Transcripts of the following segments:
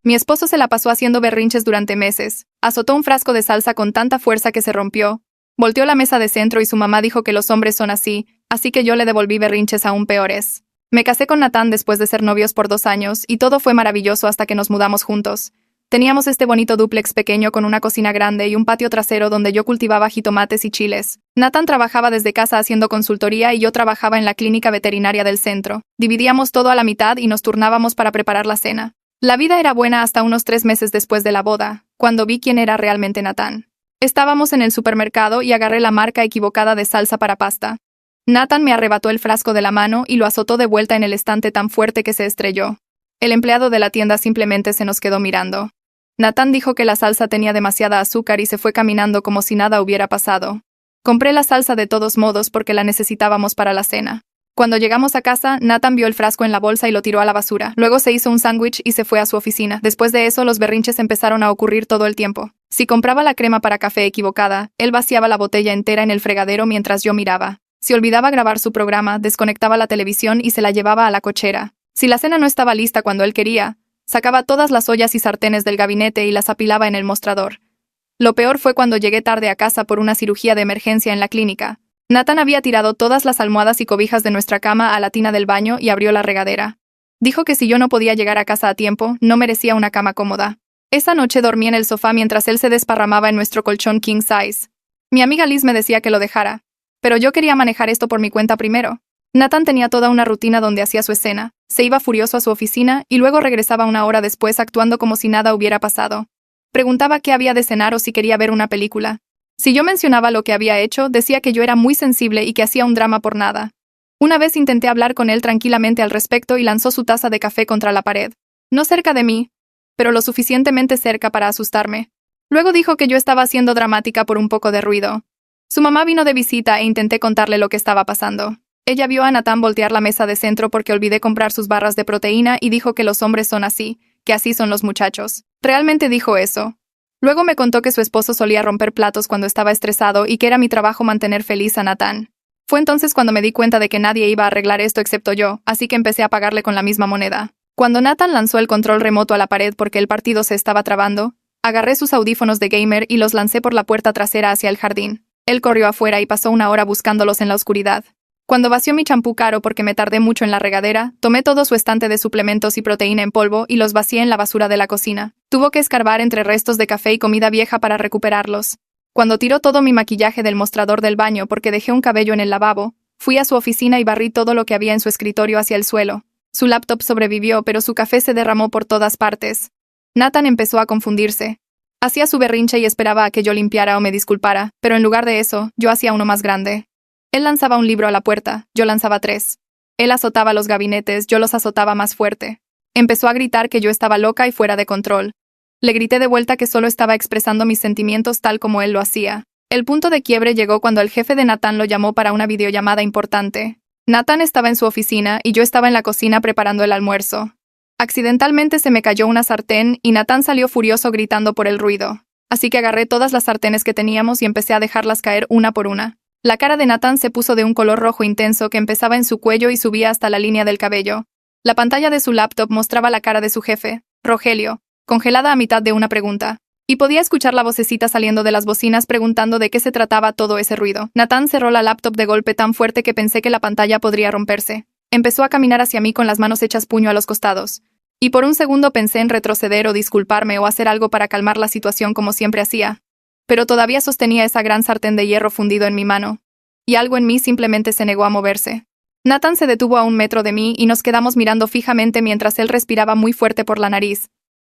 Mi esposo se la pasó haciendo berrinches durante meses. Azotó un frasco de salsa con tanta fuerza que se rompió. Volteó la mesa de centro y su mamá dijo que los hombres son así que yo le devolví berrinches aún peores. Me casé con Nathan después de ser novios por 2 años y todo fue maravilloso hasta que nos mudamos juntos. Teníamos este bonito dúplex pequeño con una cocina grande y un patio trasero donde yo cultivaba jitomates y chiles. Nathan trabajaba desde casa haciendo consultoría y yo trabajaba en la clínica veterinaria del centro. Dividíamos todo a la mitad y nos turnábamos para preparar la cena. La vida era buena hasta unos 3 meses después de la boda, cuando vi quién era realmente Nathan. Estábamos en el supermercado y agarré la marca equivocada de salsa para pasta. Nathan me arrebató el frasco de la mano y lo azotó de vuelta en el estante tan fuerte que se estrelló. El empleado de la tienda simplemente se nos quedó mirando. Nathan dijo que la salsa tenía demasiada azúcar y se fue caminando como si nada hubiera pasado. Compré la salsa de todos modos porque la necesitábamos para la cena. Cuando llegamos a casa, Nathan vio el frasco en la bolsa y lo tiró a la basura. Luego se hizo un sándwich y se fue a su oficina. Después de eso, los berrinches empezaron a ocurrir todo el tiempo. Si compraba la crema para café equivocada, él vaciaba la botella entera en el fregadero mientras yo miraba. Si olvidaba grabar su programa, desconectaba la televisión y se la llevaba a la cochera. Si la cena no estaba lista cuando él quería, sacaba todas las ollas y sartenes del gabinete y las apilaba en el mostrador. Lo peor fue cuando llegué tarde a casa por una cirugía de emergencia en la clínica. Nathan había tirado todas las almohadas y cobijas de nuestra cama a la tina del baño y abrió la regadera. Dijo que si yo no podía llegar a casa a tiempo, no merecía una cama cómoda. Esa noche dormí en el sofá mientras él se desparramaba en nuestro colchón king size. Mi amiga Liz me decía que lo dejara, pero yo quería manejar esto por mi cuenta primero. Nathan tenía toda una rutina donde hacía su escena, se iba furioso a su oficina y luego regresaba una hora después actuando como si nada hubiera pasado. Preguntaba qué había de cenar o si quería ver una película. Si yo mencionaba lo que había hecho, decía que yo era muy sensible y que hacía un drama por nada. Una vez intenté hablar con él tranquilamente al respecto y lanzó su taza de café contra la pared. No cerca de mí, pero lo suficientemente cerca para asustarme. Luego dijo que yo estaba siendo dramática por un poco de ruido. Su mamá vino de visita e intenté contarle lo que estaba pasando. Ella vio a Nathan voltear la mesa de centro porque olvidé comprar sus barras de proteína y dijo que los hombres son así, que así son los muchachos. Realmente dijo eso. Luego me contó que su esposo solía romper platos cuando estaba estresado y que era mi trabajo mantener feliz a Nathan. Fue entonces cuando me di cuenta de que nadie iba a arreglar esto excepto yo, así que empecé a pagarle con la misma moneda. Cuando Nathan lanzó el control remoto a la pared porque el partido se estaba trabando, agarré sus audífonos de gamer y los lancé por la puerta trasera hacia el jardín. Él corrió afuera y pasó una hora buscándolos en la oscuridad. Cuando vació mi champú caro porque me tardé mucho en la regadera, tomé todo su estante de suplementos y proteína en polvo y los vacié en la basura de la cocina. Tuvo que escarbar entre restos de café y comida vieja para recuperarlos. Cuando tiró todo mi maquillaje del mostrador del baño porque dejé un cabello en el lavabo, fui a su oficina y barrí todo lo que había en su escritorio hacia el suelo. Su laptop sobrevivió, pero su café se derramó por todas partes. Nathan empezó a confundirse. Hacía su berrinche y esperaba a que yo limpiara o me disculpara, pero en lugar de eso, yo hacía uno más grande. Él lanzaba un libro a la puerta, yo lanzaba 3. Él azotaba los gabinetes, yo los azotaba más fuerte. Empezó a gritar que yo estaba loca y fuera de control. Le grité de vuelta que solo estaba expresando mis sentimientos tal como él lo hacía. El punto de quiebre llegó cuando el jefe de Nathan lo llamó para una videollamada importante. Nathan estaba en su oficina y yo estaba en la cocina preparando el almuerzo. Accidentalmente se me cayó una sartén y Nathan salió furioso gritando por el ruido. Así que agarré todas las sartenes que teníamos y empecé a dejarlas caer una por una. La cara de Nathan se puso de un color rojo intenso que empezaba en su cuello y subía hasta la línea del cabello. La pantalla de su laptop mostraba la cara de su jefe, Rogelio, congelada a mitad de una pregunta. Y podía escuchar la vocecita saliendo de las bocinas preguntando de qué se trataba todo ese ruido. Nathan cerró la laptop de golpe tan fuerte que pensé que la pantalla podría romperse. Empezó a caminar hacia mí con las manos hechas puño a los costados. Y por un segundo pensé en retroceder o disculparme o hacer algo para calmar la situación como siempre hacía. Pero todavía sostenía esa gran sartén de hierro fundido en mi mano. Y algo en mí simplemente se negó a moverse. Nathan se detuvo a 1 metro de mí y nos quedamos mirando fijamente mientras él respiraba muy fuerte por la nariz.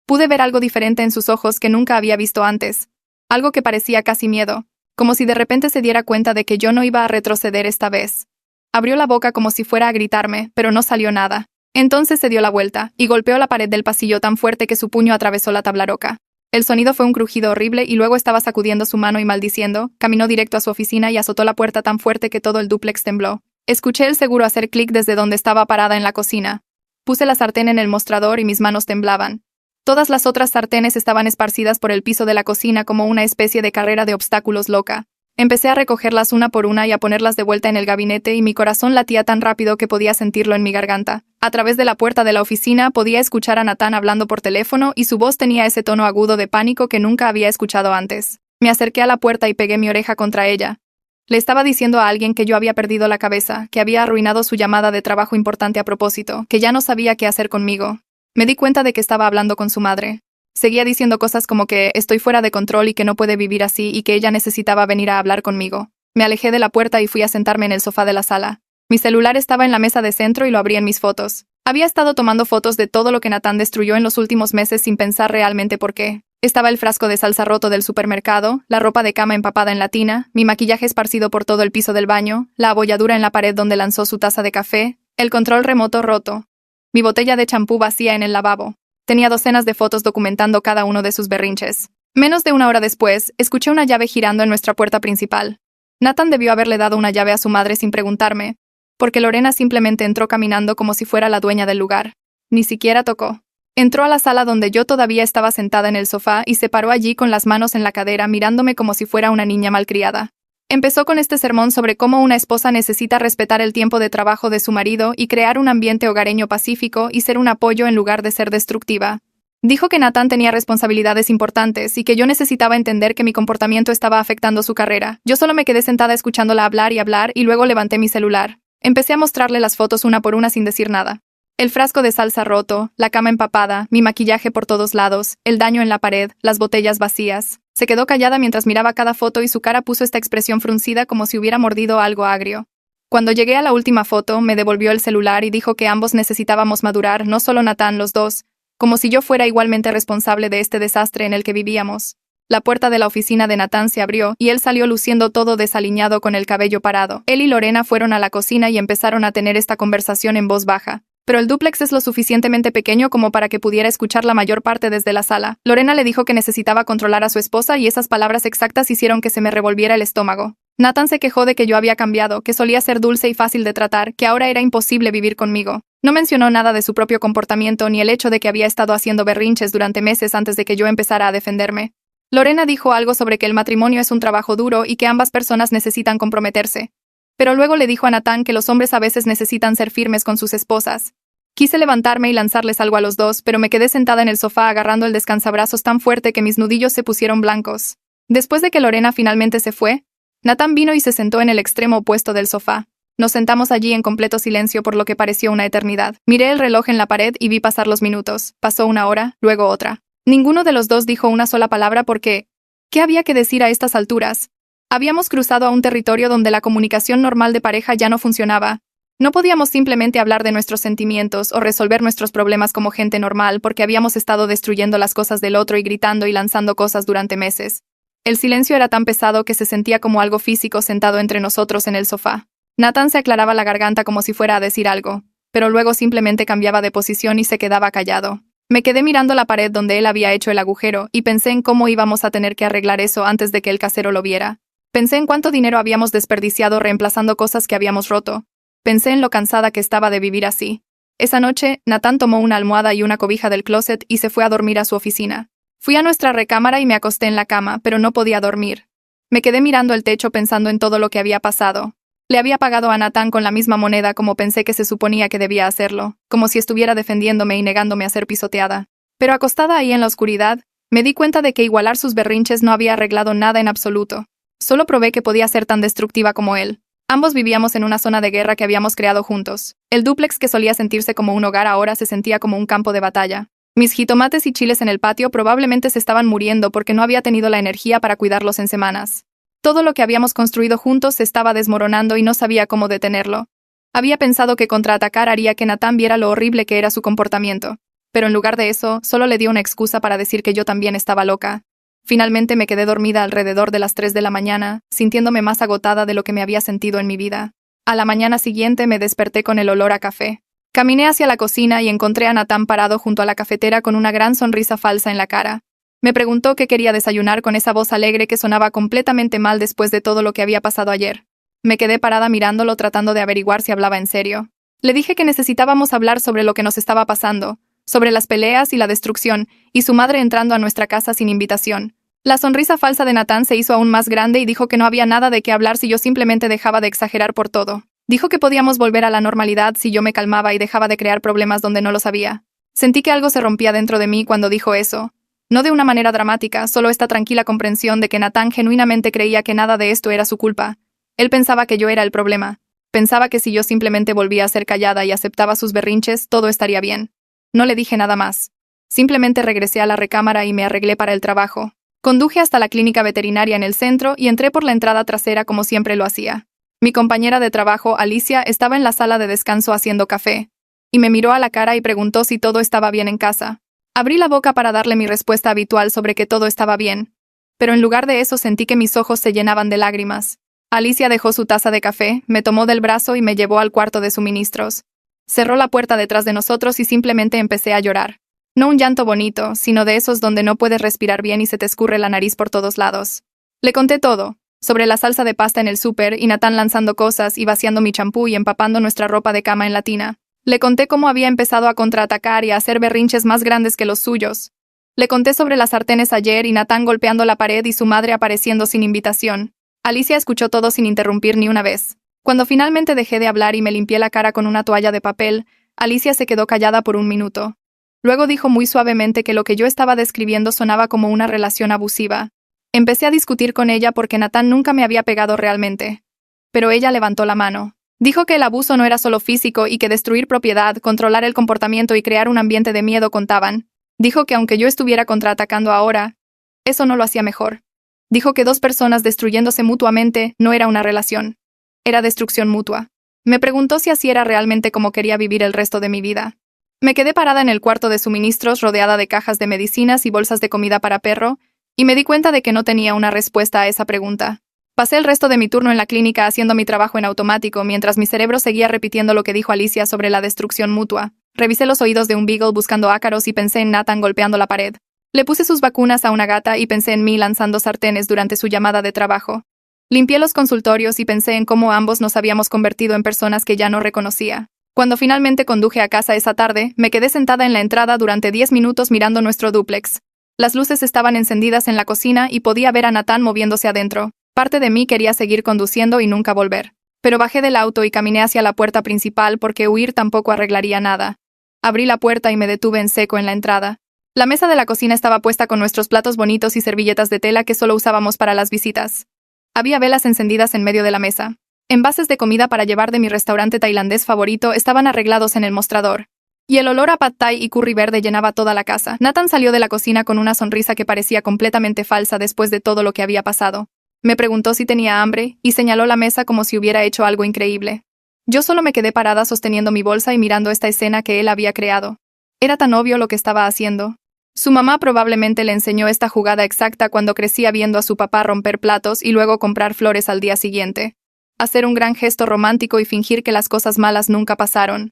Pude ver algo diferente en sus ojos que nunca había visto antes. Algo que parecía casi miedo, como si de repente se diera cuenta de que yo no iba a retroceder esta vez. Abrió la boca como si fuera a gritarme, pero no salió nada. Entonces se dio la vuelta y golpeó la pared del pasillo tan fuerte que su puño atravesó la tabla roca. El sonido fue un crujido horrible y luego estaba sacudiendo su mano y maldiciendo, caminó directo a su oficina y azotó la puerta tan fuerte que todo el dúplex tembló. Escuché el seguro hacer clic desde donde estaba parada en la cocina. Puse la sartén en el mostrador y mis manos temblaban. Todas las otras sartenes estaban esparcidas por el piso de la cocina como una especie de carrera de obstáculos loca. Empecé a recogerlas una por una y a ponerlas de vuelta en el gabinete y mi corazón latía tan rápido que podía sentirlo en mi garganta. A través de la puerta de la oficina podía escuchar a Nathan hablando por teléfono y su voz tenía ese tono agudo de pánico que nunca había escuchado antes. Me acerqué a la puerta y pegué mi oreja contra ella. Le estaba diciendo a alguien que yo había perdido la cabeza, que había arruinado su llamada de trabajo importante a propósito, que ya no sabía qué hacer conmigo. Me di cuenta de que estaba hablando con su madre. Seguía diciendo cosas como que estoy fuera de control y que no puede vivir así y que ella necesitaba venir a hablar conmigo. Me alejé de la puerta y fui a sentarme en el sofá de la sala. Mi celular estaba en la mesa de centro y lo abrí en mis fotos. Había estado tomando fotos de todo lo que Nathan destruyó en los últimos meses sin pensar realmente por qué. Estaba el frasco de salsa roto del supermercado, la ropa de cama empapada en la tina, mi maquillaje esparcido por todo el piso del baño, la abolladura en la pared donde lanzó su taza de café, el control remoto roto, mi botella de champú vacía en el lavabo. Tenía docenas de fotos documentando cada uno de sus berrinches. Menos de una hora después, escuché una llave girando en nuestra puerta principal. Nathan debió haberle dado una llave a su madre sin preguntarme, porque Lorena simplemente entró caminando como si fuera la dueña del lugar. Ni siquiera tocó. Entró a la sala donde yo todavía estaba sentada en el sofá y se paró allí con las manos en la cadera mirándome como si fuera una niña malcriada. Empezó con este sermón sobre cómo una esposa necesita respetar el tiempo de trabajo de su marido y crear un ambiente hogareño pacífico y ser un apoyo en lugar de ser destructiva. Dijo que Nathan tenía responsabilidades importantes y que yo necesitaba entender que mi comportamiento estaba afectando su carrera. Yo solo me quedé sentada escuchándola hablar y luego levanté mi celular. Empecé a mostrarle las fotos una por una sin decir nada. El frasco de salsa roto, la cama empapada, mi maquillaje por todos lados, el daño en la pared, las botellas vacías. Se quedó callada mientras miraba cada foto y su cara puso esta expresión fruncida como si hubiera mordido algo agrio. Cuando llegué a la última foto, me devolvió el celular y dijo que ambos necesitábamos madurar, no solo Nathan, los dos, como si yo fuera igualmente responsable de este desastre en el que vivíamos. La puerta de la oficina de Nathan se abrió y él salió luciendo todo desaliñado con el cabello parado. Él y Lorena fueron a la cocina y empezaron a tener esta conversación en voz baja. Pero el dúplex es lo suficientemente pequeño como para que pudiera escuchar la mayor parte desde la sala. Lorena le dijo que necesitaba controlar a su esposa y esas palabras exactas hicieron que se me revolviera el estómago. Nathan se quejó de que yo había cambiado, que solía ser dulce y fácil de tratar, que ahora era imposible vivir conmigo. No mencionó nada de su propio comportamiento ni el hecho de que había estado haciendo berrinches durante meses antes de que yo empezara a defenderme. Lorena dijo algo sobre que el matrimonio es un trabajo duro y que ambas personas necesitan comprometerse. Pero luego le dijo a Nathan que los hombres a veces necesitan ser firmes con sus esposas. Quise levantarme y lanzarles algo a los dos, pero me quedé sentada en el sofá agarrando el descansabrazos tan fuerte que mis nudillos se pusieron blancos. Después de que Lorena finalmente se fue, Nathan vino y se sentó en el extremo opuesto del sofá. Nos sentamos allí en completo silencio por lo que pareció una eternidad. Miré el reloj en la pared y vi pasar los minutos. Pasó una hora, luego otra. Ninguno de los dos dijo una sola palabra porque... ¿qué había que decir a estas alturas? Habíamos cruzado a un territorio donde la comunicación normal de pareja ya no funcionaba. No podíamos simplemente hablar de nuestros sentimientos o resolver nuestros problemas como gente normal porque habíamos estado destruyendo las cosas del otro y gritando y lanzando cosas durante meses. El silencio era tan pesado que se sentía como algo físico sentado entre nosotros en el sofá. Nathan se aclaraba la garganta como si fuera a decir algo, pero luego simplemente cambiaba de posición y se quedaba callado. Me quedé mirando la pared donde él había hecho el agujero y pensé en cómo íbamos a tener que arreglar eso antes de que el casero lo viera. Pensé en cuánto dinero habíamos desperdiciado reemplazando cosas que habíamos roto. Pensé en lo cansada que estaba de vivir así. Esa noche, Nathan tomó una almohada y una cobija del closet y se fue a dormir a su oficina. Fui a nuestra recámara y me acosté en la cama, pero no podía dormir. Me quedé mirando el techo pensando en todo lo que había pasado. Le había pagado a Nathan con la misma moneda como pensé que se suponía que debía hacerlo, como si estuviera defendiéndome y negándome a ser pisoteada. Pero acostada ahí en la oscuridad, me di cuenta de que igualar sus berrinches no había arreglado nada en absoluto. Solo probé que podía ser tan destructiva como él. Ambos vivíamos en una zona de guerra que habíamos creado juntos. El dúplex que solía sentirse como un hogar ahora se sentía como un campo de batalla. Mis jitomates y chiles en el patio probablemente se estaban muriendo porque no había tenido la energía para cuidarlos en semanas. Todo lo que habíamos construido juntos se estaba desmoronando y no sabía cómo detenerlo. Había pensado que contraatacar haría que Nathan viera lo horrible que era su comportamiento. Pero en lugar de eso, solo le di una excusa para decir que yo también estaba loca. Finalmente me quedé dormida alrededor de las 3 de la mañana, sintiéndome más agotada de lo que me había sentido en mi vida. A la mañana siguiente me desperté con el olor a café. Caminé hacia la cocina y encontré a Nathan parado junto a la cafetera con una gran sonrisa falsa en la cara. Me preguntó qué quería desayunar con esa voz alegre que sonaba completamente mal después de todo lo que había pasado ayer. Me quedé parada mirándolo tratando de averiguar si hablaba en serio. Le dije que necesitábamos hablar sobre lo que nos estaba pasando, sobre las peleas y la destrucción, y su madre entrando a nuestra casa sin invitación. La sonrisa falsa de Nathan se hizo aún más grande y dijo que no había nada de qué hablar si yo simplemente dejaba de exagerar por todo. Dijo que podíamos volver a la normalidad si yo me calmaba y dejaba de crear problemas donde no los había. Sentí que algo se rompía dentro de mí cuando dijo eso. No de una manera dramática, solo esta tranquila comprensión de que Nathan genuinamente creía que nada de esto era su culpa. Él pensaba que yo era el problema. Pensaba que si yo simplemente volvía a ser callada y aceptaba sus berrinches, todo estaría bien. No le dije nada más. Simplemente regresé a la recámara y me arreglé para el trabajo. Conduje hasta la clínica veterinaria en el centro y entré por la entrada trasera como siempre lo hacía. Mi compañera de trabajo, Alicia, estaba en la sala de descanso haciendo café. Y me miró a la cara y preguntó si todo estaba bien en casa. Abrí la boca para darle mi respuesta habitual sobre que todo estaba bien. Pero en lugar de eso sentí que mis ojos se llenaban de lágrimas. Alicia dejó su taza de café, me tomó del brazo y me llevó al cuarto de suministros. Cerró la puerta detrás de nosotros y simplemente empecé a llorar. No un llanto bonito, sino de esos donde no puedes respirar bien y se te escurre la nariz por todos lados. Le conté todo, sobre la salsa de pasta en el súper y Nathan lanzando cosas y vaciando mi champú y empapando nuestra ropa de cama en la tina. Le conté cómo había empezado a contraatacar y a hacer berrinches más grandes que los suyos. Le conté sobre las sartenes ayer y Nathan golpeando la pared y su madre apareciendo sin invitación. Alicia escuchó todo sin interrumpir ni una vez. Cuando finalmente dejé de hablar y me limpié la cara con una toalla de papel, Alicia se quedó callada por un minuto. Luego dijo muy suavemente que lo que yo estaba describiendo sonaba como una relación abusiva. Empecé a discutir con ella porque Nathan nunca me había pegado realmente. Pero ella levantó la mano. Dijo que el abuso no era solo físico y que destruir propiedad, controlar el comportamiento y crear un ambiente de miedo contaban. Dijo que aunque yo estuviera contraatacando ahora, eso no lo hacía mejor. Dijo que dos personas destruyéndose mutuamente no era una relación. Era destrucción mutua. Me preguntó si así era realmente como quería vivir el resto de mi vida. Me quedé parada en el cuarto de suministros rodeada de cajas de medicinas y bolsas de comida para perro, y me di cuenta de que no tenía una respuesta a esa pregunta. Pasé el resto de mi turno en la clínica haciendo mi trabajo en automático mientras mi cerebro seguía repitiendo lo que dijo Alicia sobre la destrucción mutua. Revisé los oídos de un beagle buscando ácaros y pensé en Nathan golpeando la pared. Le puse sus vacunas a una gata y pensé en mí lanzando sartenes durante su llamada de trabajo. Limpié los consultorios y pensé en cómo ambos nos habíamos convertido en personas que ya no reconocía. Cuando finalmente conduje a casa esa tarde, me quedé sentada en la entrada durante 10 minutos mirando nuestro dúplex. Las luces estaban encendidas en la cocina y podía ver a Nathan moviéndose adentro. Parte de mí quería seguir conduciendo y nunca volver. Pero bajé del auto y caminé hacia la puerta principal porque huir tampoco arreglaría nada. Abrí la puerta y me detuve en seco en la entrada. La mesa de la cocina estaba puesta con nuestros platos bonitos y servilletas de tela que solo usábamos para las visitas. Había velas encendidas en medio de la mesa. Envases de comida para llevar de mi restaurante tailandés favorito estaban arreglados en el mostrador. Y el olor a pad thai y curry verde llenaba toda la casa. Nathan salió de la cocina con una sonrisa que parecía completamente falsa después de todo lo que había pasado. Me preguntó si tenía hambre y señaló la mesa como si hubiera hecho algo increíble. Yo solo me quedé parada sosteniendo mi bolsa y mirando esta escena que él había creado. Era tan obvio lo que estaba haciendo. Su mamá probablemente le enseñó esta jugada exacta cuando crecía viendo a su papá romper platos y luego comprar flores al día siguiente. Hacer un gran gesto romántico y fingir que las cosas malas nunca pasaron.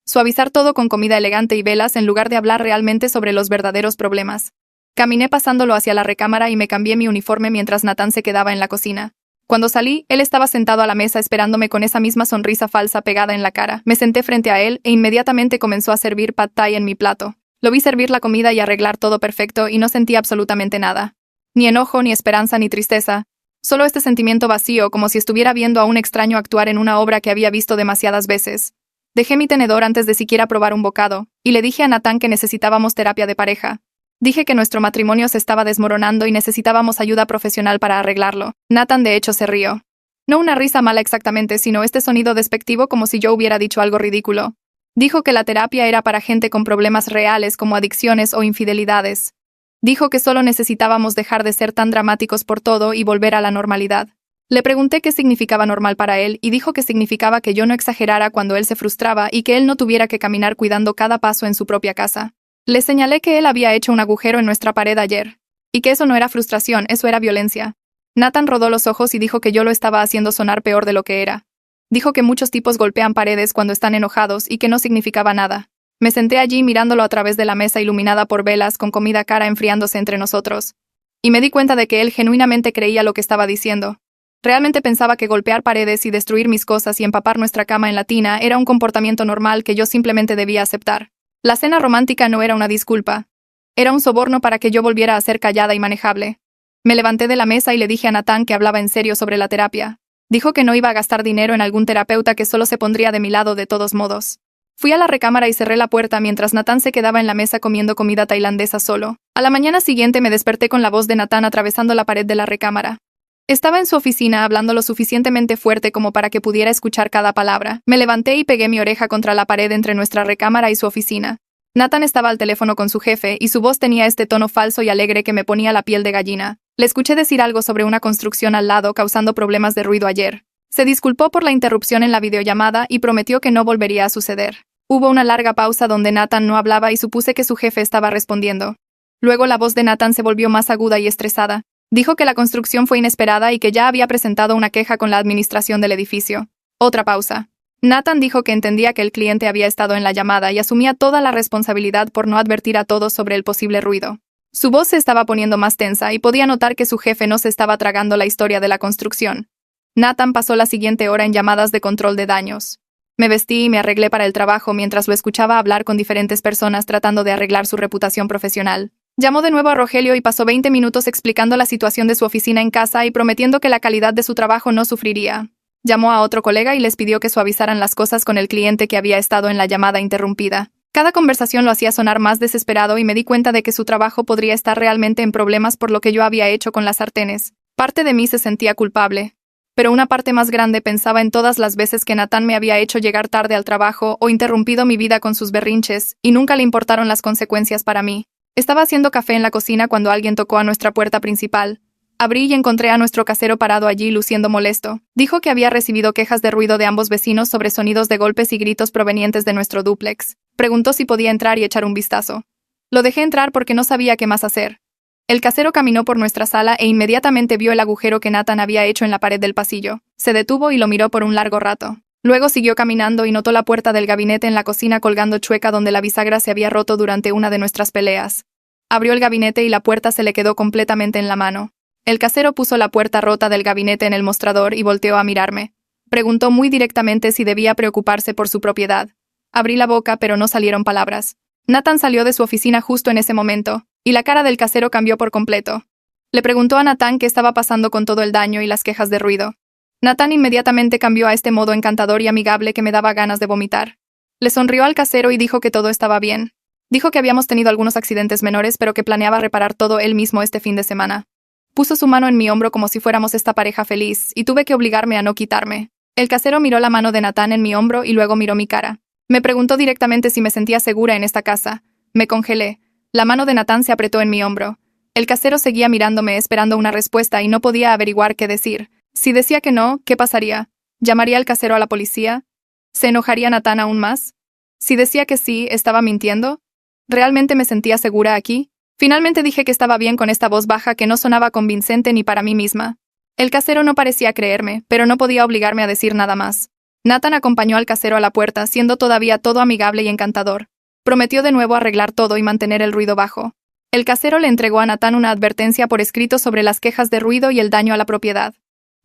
Suavizar todo con comida elegante y velas en lugar de hablar realmente sobre los verdaderos problemas. Caminé pasándolo hacia la recámara y me cambié mi uniforme mientras Nathan se quedaba en la cocina. Cuando salí, él estaba sentado a la mesa esperándome con esa misma sonrisa falsa pegada en la cara. Me senté frente a él e inmediatamente comenzó a servir pad thai en mi plato. Lo vi servir la comida y arreglar todo perfecto y no sentí absolutamente nada. Ni enojo, ni esperanza, ni tristeza. Solo este sentimiento vacío, como si estuviera viendo a un extraño actuar en una obra que había visto demasiadas veces. Dejé mi tenedor antes de siquiera probar un bocado, y le dije a Nathan que necesitábamos terapia de pareja. Dije que nuestro matrimonio se estaba desmoronando y necesitábamos ayuda profesional para arreglarlo. Nathan de hecho se rió. No una risa mala exactamente, sino este sonido despectivo como si yo hubiera dicho algo ridículo. Dijo que la terapia era para gente con problemas reales como adicciones o infidelidades. Dijo que solo necesitábamos dejar de ser tan dramáticos por todo y volver a la normalidad. Le pregunté qué significaba normal para él y dijo que significaba que yo no exagerara cuando él se frustraba y que él no tuviera que caminar cuidando cada paso en su propia casa. Le señalé que él había hecho un agujero en nuestra pared ayer, y que eso no era frustración, eso era violencia. Nathan rodó los ojos y dijo que yo lo estaba haciendo sonar peor de lo que era. Dijo que muchos tipos golpean paredes cuando están enojados y que no significaba nada. Me senté allí mirándolo a través de la mesa iluminada por velas con comida cara enfriándose entre nosotros. Y me di cuenta de que él genuinamente creía lo que estaba diciendo. Realmente pensaba que golpear paredes y destruir mis cosas y empapar nuestra cama en la tina era un comportamiento normal que yo simplemente debía aceptar. La cena romántica no era una disculpa. Era un soborno para que yo volviera a ser callada y manejable. Me levanté de la mesa y le dije a Nathan que hablaba en serio sobre la terapia. Dijo que no iba a gastar dinero en algún terapeuta que solo se pondría de mi lado de todos modos. Fui a la recámara y cerré la puerta mientras Nathan se quedaba en la mesa comiendo comida tailandesa solo. A la mañana siguiente me desperté con la voz de Nathan atravesando la pared de la recámara. Estaba en su oficina hablando lo suficientemente fuerte como para que pudiera escuchar cada palabra. Me levanté y pegué mi oreja contra la pared entre nuestra recámara y su oficina. Nathan estaba al teléfono con su jefe y su voz tenía este tono falso y alegre que me ponía la piel de gallina. Le escuché decir algo sobre una construcción al lado causando problemas de ruido ayer. Se disculpó por la interrupción en la videollamada y prometió que no volvería a suceder. Hubo una larga pausa donde Nathan no hablaba y supuse que su jefe estaba respondiendo. Luego la voz de Nathan se volvió más aguda y estresada. Dijo que la construcción fue inesperada y que ya había presentado una queja con la administración del edificio. Otra pausa. Nathan dijo que entendía que el cliente había estado en la llamada y asumía toda la responsabilidad por no advertir a todos sobre el posible ruido. Su voz se estaba poniendo más tensa y podía notar que su jefe no se estaba tragando la historia de la construcción. Nathan pasó la siguiente hora en llamadas de control de daños. Me vestí y me arreglé para el trabajo mientras lo escuchaba hablar con diferentes personas tratando de arreglar su reputación profesional. Llamó de nuevo a Rogelio y pasó 20 minutos explicando la situación de su oficina en casa y prometiendo que la calidad de su trabajo no sufriría. Llamó a otro colega y les pidió que suavizaran las cosas con el cliente que había estado en la llamada interrumpida. Cada conversación lo hacía sonar más desesperado y me di cuenta de que su trabajo podría estar realmente en problemas por lo que yo había hecho con las sartenes. Parte de mí se sentía culpable. Pero una parte más grande pensaba en todas las veces que Nathan me había hecho llegar tarde al trabajo o interrumpido mi vida con sus berrinches, y nunca le importaron las consecuencias para mí. Estaba haciendo café en la cocina cuando alguien tocó a nuestra puerta principal. Abrí y encontré a nuestro casero parado allí luciendo molesto. Dijo que había recibido quejas de ruido de ambos vecinos sobre sonidos de golpes y gritos provenientes de nuestro dúplex. Preguntó si podía entrar y echar un vistazo. Lo dejé entrar porque no sabía qué más hacer. El casero caminó por nuestra sala e inmediatamente vio el agujero que Nathan había hecho en la pared del pasillo. Se detuvo y lo miró por un largo rato. Luego siguió caminando y notó la puerta del gabinete en la cocina colgando chueca donde la bisagra se había roto durante una de nuestras peleas. Abrió el gabinete y la puerta se le quedó completamente en la mano. El casero puso la puerta rota del gabinete en el mostrador y volteó a mirarme. Preguntó muy directamente si debía preocuparse por su propiedad. Abrí la boca, pero no salieron palabras. Nathan salió de su oficina justo en ese momento, y la cara del casero cambió por completo. Le preguntó a Nathan qué estaba pasando con todo el daño y las quejas de ruido. Nathan inmediatamente cambió a este modo encantador y amigable que me daba ganas de vomitar. Le sonrió al casero y dijo que todo estaba bien. Dijo que habíamos tenido algunos accidentes menores, pero que planeaba reparar todo él mismo este fin de semana. Puso su mano en mi hombro como si fuéramos esta pareja feliz, y tuve que obligarme a no quitarme. El casero miró la mano de Nathan en mi hombro y luego miró mi cara. Me preguntó directamente si me sentía segura en esta casa. Me congelé. La mano de Nathan se apretó en mi hombro. El casero seguía mirándome esperando una respuesta y no podía averiguar qué decir. Si decía que no, ¿qué pasaría? ¿Llamaría al casero a la policía? ¿Se enojaría Nathan aún más? Si decía que sí, ¿estaba mintiendo? ¿Realmente me sentía segura aquí? Finalmente dije que estaba bien con esta voz baja que no sonaba convincente ni para mí misma. El casero no parecía creerme, pero no podía obligarme a decir nada más. Nathan acompañó al casero a la puerta, siendo todavía todo amigable y encantador. Prometió de nuevo arreglar todo y mantener el ruido bajo. El casero le entregó a Nathan una advertencia por escrito sobre las quejas de ruido y el daño a la propiedad.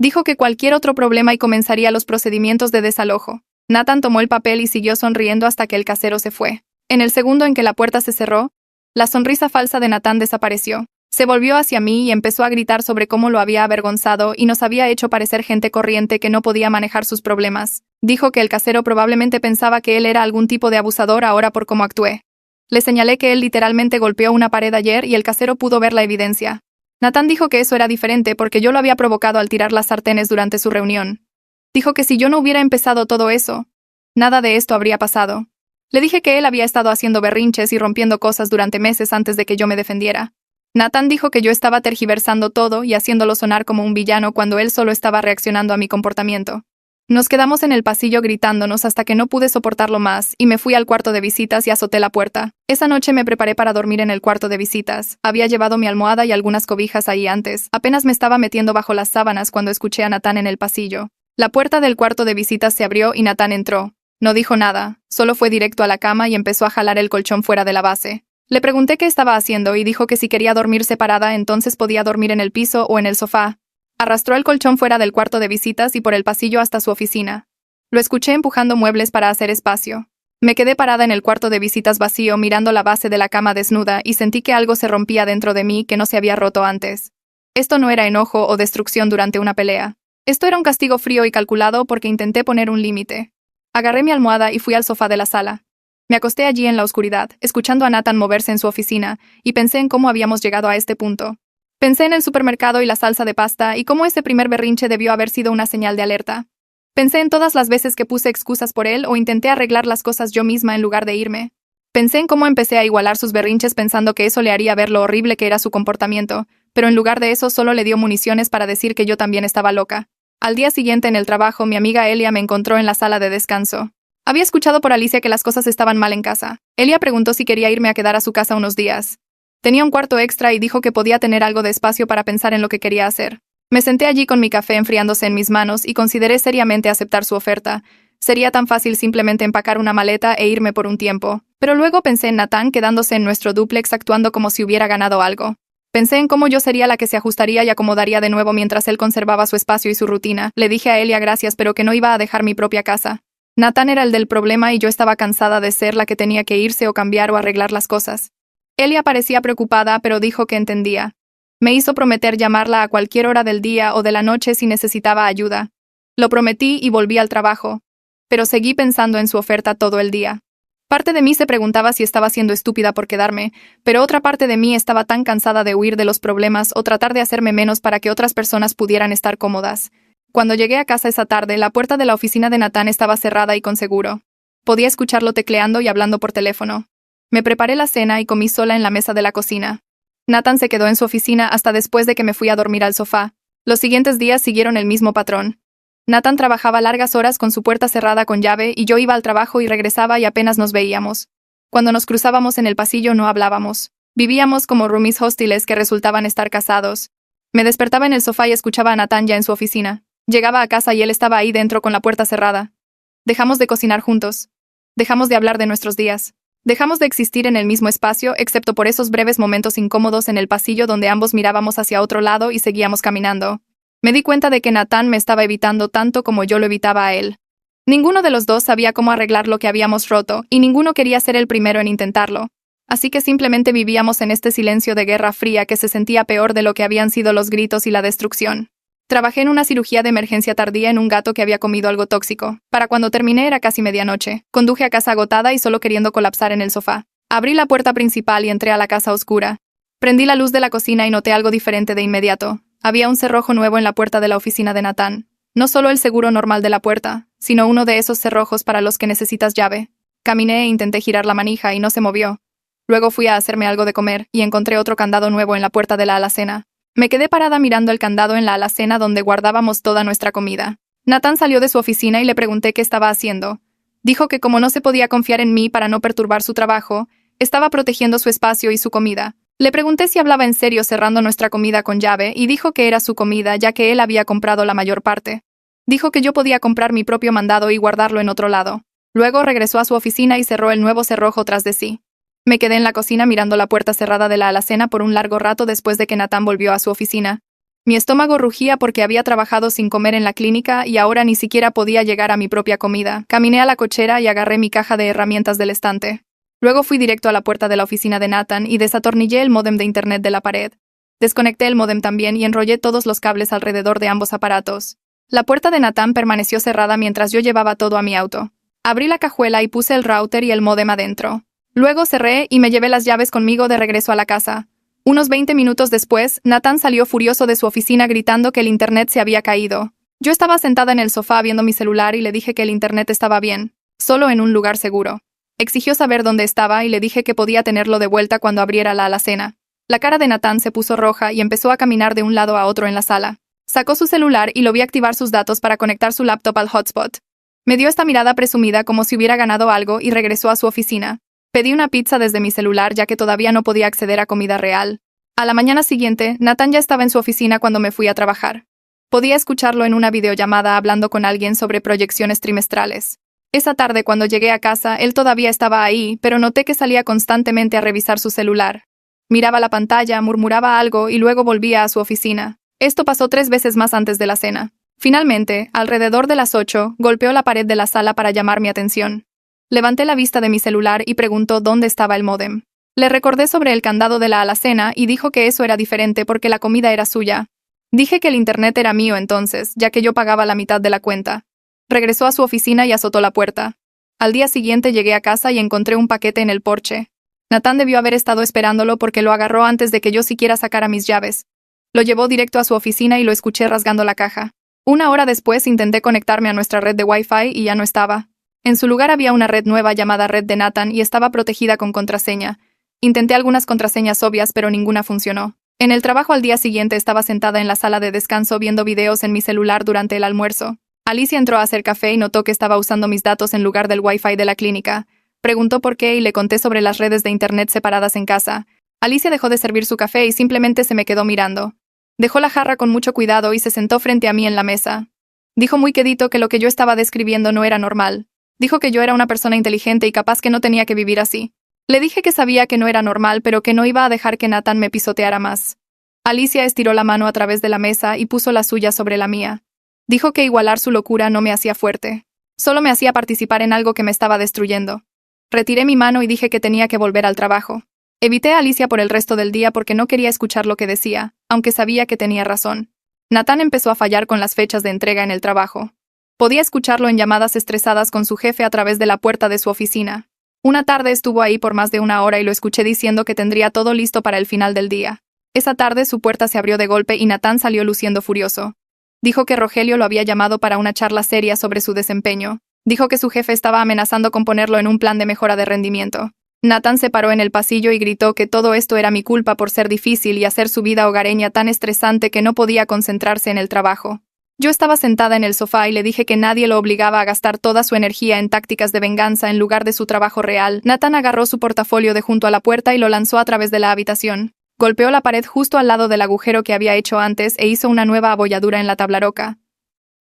Dijo que cualquier otro problema y comenzaría los procedimientos de desalojo. Nathan tomó el papel y siguió sonriendo hasta que el casero se fue. En el segundo en que la puerta se cerró, la sonrisa falsa de Nathan desapareció. Se volvió hacia mí y empezó a gritar sobre cómo lo había avergonzado y nos había hecho parecer gente corriente que no podía manejar sus problemas. Dijo que el casero probablemente pensaba que él era algún tipo de abusador ahora por cómo actué. Le señalé que él literalmente golpeó una pared ayer y el casero pudo ver la evidencia. Nathan dijo que eso era diferente porque yo lo había provocado al tirar las sartenes durante su reunión. Dijo que si yo no hubiera empezado todo eso, nada de esto habría pasado. Le dije que él había estado haciendo berrinches y rompiendo cosas durante meses antes de que yo me defendiera. Nathan dijo que yo estaba tergiversando todo y haciéndolo sonar como un villano cuando él solo estaba reaccionando a mi comportamiento. Nos quedamos en el pasillo gritándonos hasta que no pude soportarlo más y me fui al cuarto de visitas y azoté la puerta. Esa noche me preparé para dormir en el cuarto de visitas. Había llevado mi almohada y algunas cobijas ahí antes. Apenas me estaba metiendo bajo las sábanas cuando escuché a Nathan en el pasillo. La puerta del cuarto de visitas se abrió y Nathan entró. No dijo nada, solo fue directo a la cama y empezó a jalar el colchón fuera de la base. Le pregunté qué estaba haciendo y dijo que si quería dormir separada entonces podía dormir en el piso o en el sofá. Arrastró el colchón fuera del cuarto de visitas y por el pasillo hasta su oficina. Lo escuché empujando muebles para hacer espacio. Me quedé parada en el cuarto de visitas vacío mirando la base de la cama desnuda y sentí que algo se rompía dentro de mí que no se había roto antes. Esto no era enojo o destrucción durante una pelea. Esto era un castigo frío y calculado porque intenté poner un límite. Agarré mi almohada y fui al sofá de la sala. Me acosté allí en la oscuridad, escuchando a Nathan moverse en su oficina, y pensé en cómo habíamos llegado a este punto. Pensé en el supermercado y la salsa de pasta y cómo ese primer berrinche debió haber sido una señal de alerta. Pensé en todas las veces que puse excusas por él o intenté arreglar las cosas yo misma en lugar de irme. Pensé en cómo empecé a igualar sus berrinches pensando que eso le haría ver lo horrible que era su comportamiento, pero en lugar de eso solo le dio municiones para decir que yo también estaba loca. Al día siguiente en el trabajo, mi amiga Elia me encontró en la sala de descanso. Había escuchado por Alicia que las cosas estaban mal en casa. Elia preguntó si quería irme a quedar a su casa unos días. Tenía un cuarto extra y dijo que podía tener algo de espacio para pensar en lo que quería hacer. Me senté allí con mi café enfriándose en mis manos y consideré seriamente aceptar su oferta. Sería tan fácil simplemente empacar una maleta e irme por un tiempo. Pero luego pensé en Nathan quedándose en nuestro dúplex actuando como si hubiera ganado algo. Pensé en cómo yo sería la que se ajustaría y acomodaría de nuevo mientras él conservaba su espacio y su rutina. Le dije a Elia gracias, pero que no iba a dejar mi propia casa. Nathan era el del problema y yo estaba cansada de ser la que tenía que irse o cambiar o arreglar las cosas. Elia parecía preocupada, pero dijo que entendía. Me hizo prometer llamarla a cualquier hora del día o de la noche si necesitaba ayuda. Lo prometí y volví al trabajo. Pero seguí pensando en su oferta todo el día. Parte de mí se preguntaba si estaba siendo estúpida por quedarme, pero otra parte de mí estaba tan cansada de huir de los problemas o tratar de hacerme menos para que otras personas pudieran estar cómodas. Cuando llegué a casa esa tarde, la puerta de la oficina de Nathan estaba cerrada y con seguro. Podía escucharlo tecleando y hablando por teléfono. Me preparé la cena y comí sola en la mesa de la cocina. Nathan se quedó en su oficina hasta después de que me fui a dormir al sofá. Los siguientes días siguieron el mismo patrón. Nathan trabajaba largas horas con su puerta cerrada con llave y yo iba al trabajo y regresaba y apenas nos veíamos. Cuando nos cruzábamos en el pasillo no hablábamos. Vivíamos como roomies hostiles que resultaban estar casados. Me despertaba en el sofá y escuchaba a Nathan ya en su oficina. Llegaba a casa y él estaba ahí dentro con la puerta cerrada. Dejamos de cocinar juntos. Dejamos de hablar de nuestros días. Dejamos de existir en el mismo espacio, excepto por esos breves momentos incómodos en el pasillo donde ambos mirábamos hacia otro lado y seguíamos caminando. Me di cuenta de que Nathan me estaba evitando tanto como yo lo evitaba a él. Ninguno de los dos sabía cómo arreglar lo que habíamos roto, y ninguno quería ser el primero en intentarlo. Así que simplemente vivíamos en este silencio de guerra fría que se sentía peor de lo que habían sido los gritos y la destrucción. Trabajé en una cirugía de emergencia tardía en un gato que había comido algo tóxico. Para cuando terminé era casi medianoche. Conduje a casa agotada y solo queriendo colapsar en el sofá. Abrí la puerta principal y entré a la casa oscura. Prendí la luz de la cocina y noté algo diferente de inmediato. Había un cerrojo nuevo en la puerta de la oficina de Nathan. No solo el seguro normal de la puerta, sino uno de esos cerrojos para los que necesitas llave. Caminé e intenté girar la manija y no se movió. Luego fui a hacerme algo de comer y encontré otro candado nuevo en la puerta de la alacena. Me quedé parada mirando el candado en la alacena donde guardábamos toda nuestra comida. Nathan salió de su oficina y le pregunté qué estaba haciendo. Dijo que como no se podía confiar en mí para no perturbar su trabajo, estaba protegiendo su espacio y su comida. Le pregunté si hablaba en serio cerrando nuestra comida con llave y dijo que era su comida ya que él había comprado la mayor parte. Dijo que yo podía comprar mi propio mandado y guardarlo en otro lado. Luego regresó a su oficina y cerró el nuevo cerrojo tras de sí. Me quedé en la cocina mirando la puerta cerrada de la alacena por un largo rato después de que Nathan volvió a su oficina. Mi estómago rugía porque había trabajado sin comer en la clínica y ahora ni siquiera podía llegar a mi propia comida. Caminé a la cochera y agarré mi caja de herramientas del estante. Luego fui directo a la puerta de la oficina de Nathan y desatornillé el módem de internet de la pared. Desconecté el módem también y enrollé todos los cables alrededor de ambos aparatos. La puerta de Nathan permaneció cerrada mientras yo llevaba todo a mi auto. Abrí la cajuela y puse el router y el módem adentro. Luego cerré y me llevé las llaves conmigo de regreso a la casa. Unos 20 minutos después, Nathan salió furioso de su oficina gritando que el internet se había caído. Yo estaba sentada en el sofá viendo mi celular y le dije que el internet estaba bien, solo en un lugar seguro. Exigió saber dónde estaba y le dije que podía tenerlo de vuelta cuando abriera la alacena. La cara de Nathan se puso roja y empezó a caminar de un lado a otro en la sala. Sacó su celular y lo vi activar sus datos para conectar su laptop al hotspot. Me dio esta mirada presumida como si hubiera ganado algo y regresó a su oficina. Pedí una pizza desde mi celular ya que todavía no podía acceder a comida real. A la mañana siguiente, Nathan ya estaba en su oficina cuando me fui a trabajar. Podía escucharlo en una videollamada hablando con alguien sobre proyecciones trimestrales. Esa tarde, cuando llegué a casa, él todavía estaba ahí, pero noté que salía constantemente a revisar su celular. Miraba la pantalla, murmuraba algo y luego volvía a su oficina. Esto pasó 3 veces más antes de la cena. Finalmente, alrededor de las 8, golpeó la pared de la sala para llamar mi atención. Levanté la vista de mi celular y preguntó dónde estaba el módem. Le recordé sobre el candado de la alacena y dijo que eso era diferente porque la comida era suya. Dije que el internet era mío entonces, ya que yo pagaba la mitad de la cuenta. Regresó a su oficina y azotó la puerta. Al día siguiente llegué a casa y encontré un paquete en el porche. Nathan debió haber estado esperándolo porque lo agarró antes de que yo siquiera sacara mis llaves. Lo llevó directo a su oficina y lo escuché rasgando la caja. Una hora después intenté conectarme a nuestra red de Wi-Fi y ya no estaba. En su lugar había una red nueva llamada Red de Nathan y estaba protegida con contraseña. Intenté algunas contraseñas obvias pero ninguna funcionó. En el trabajo al día siguiente estaba sentada en la sala de descanso viendo videos en mi celular durante el almuerzo. Alicia entró a hacer café y notó que estaba usando mis datos en lugar del Wi-Fi de la clínica. Preguntó por qué y le conté sobre las redes de internet separadas en casa. Alicia dejó de servir su café y simplemente se me quedó mirando. Dejó la jarra con mucho cuidado y se sentó frente a mí en la mesa. Dijo muy quedito que lo que yo estaba describiendo no era normal. Dijo que yo era una persona inteligente y capaz que no tenía que vivir así. Le dije que sabía que no era normal, pero que no iba a dejar que Nathan me pisoteara más. Alicia estiró la mano a través de la mesa y puso la suya sobre la mía. Dijo que igualar su locura no me hacía fuerte. Solo me hacía participar en algo que me estaba destruyendo. Retiré mi mano y dije que tenía que volver al trabajo. Evité a Alicia por el resto del día porque no quería escuchar lo que decía, aunque sabía que tenía razón. Nathan empezó a fallar con las fechas de entrega en el trabajo. Podía escucharlo en llamadas estresadas con su jefe a través de la puerta de su oficina. Una tarde estuvo ahí por más de una hora y lo escuché diciendo que tendría todo listo para el final del día. Esa tarde su puerta se abrió de golpe y Nathan salió luciendo furioso. Dijo que Rogelio lo había llamado para una charla seria sobre su desempeño. Dijo que su jefe estaba amenazando con ponerlo en un plan de mejora de rendimiento. Nathan se paró en el pasillo y gritó que todo esto era mi culpa por ser difícil y hacer su vida hogareña tan estresante que no podía concentrarse en el trabajo. Yo estaba sentada en el sofá y le dije que nadie lo obligaba a gastar toda su energía en tácticas de venganza en lugar de su trabajo real. Nathan agarró su portafolio de junto a la puerta y lo lanzó a través de la habitación. Golpeó la pared justo al lado del agujero que había hecho antes e hizo una nueva abolladura en la tabla roca.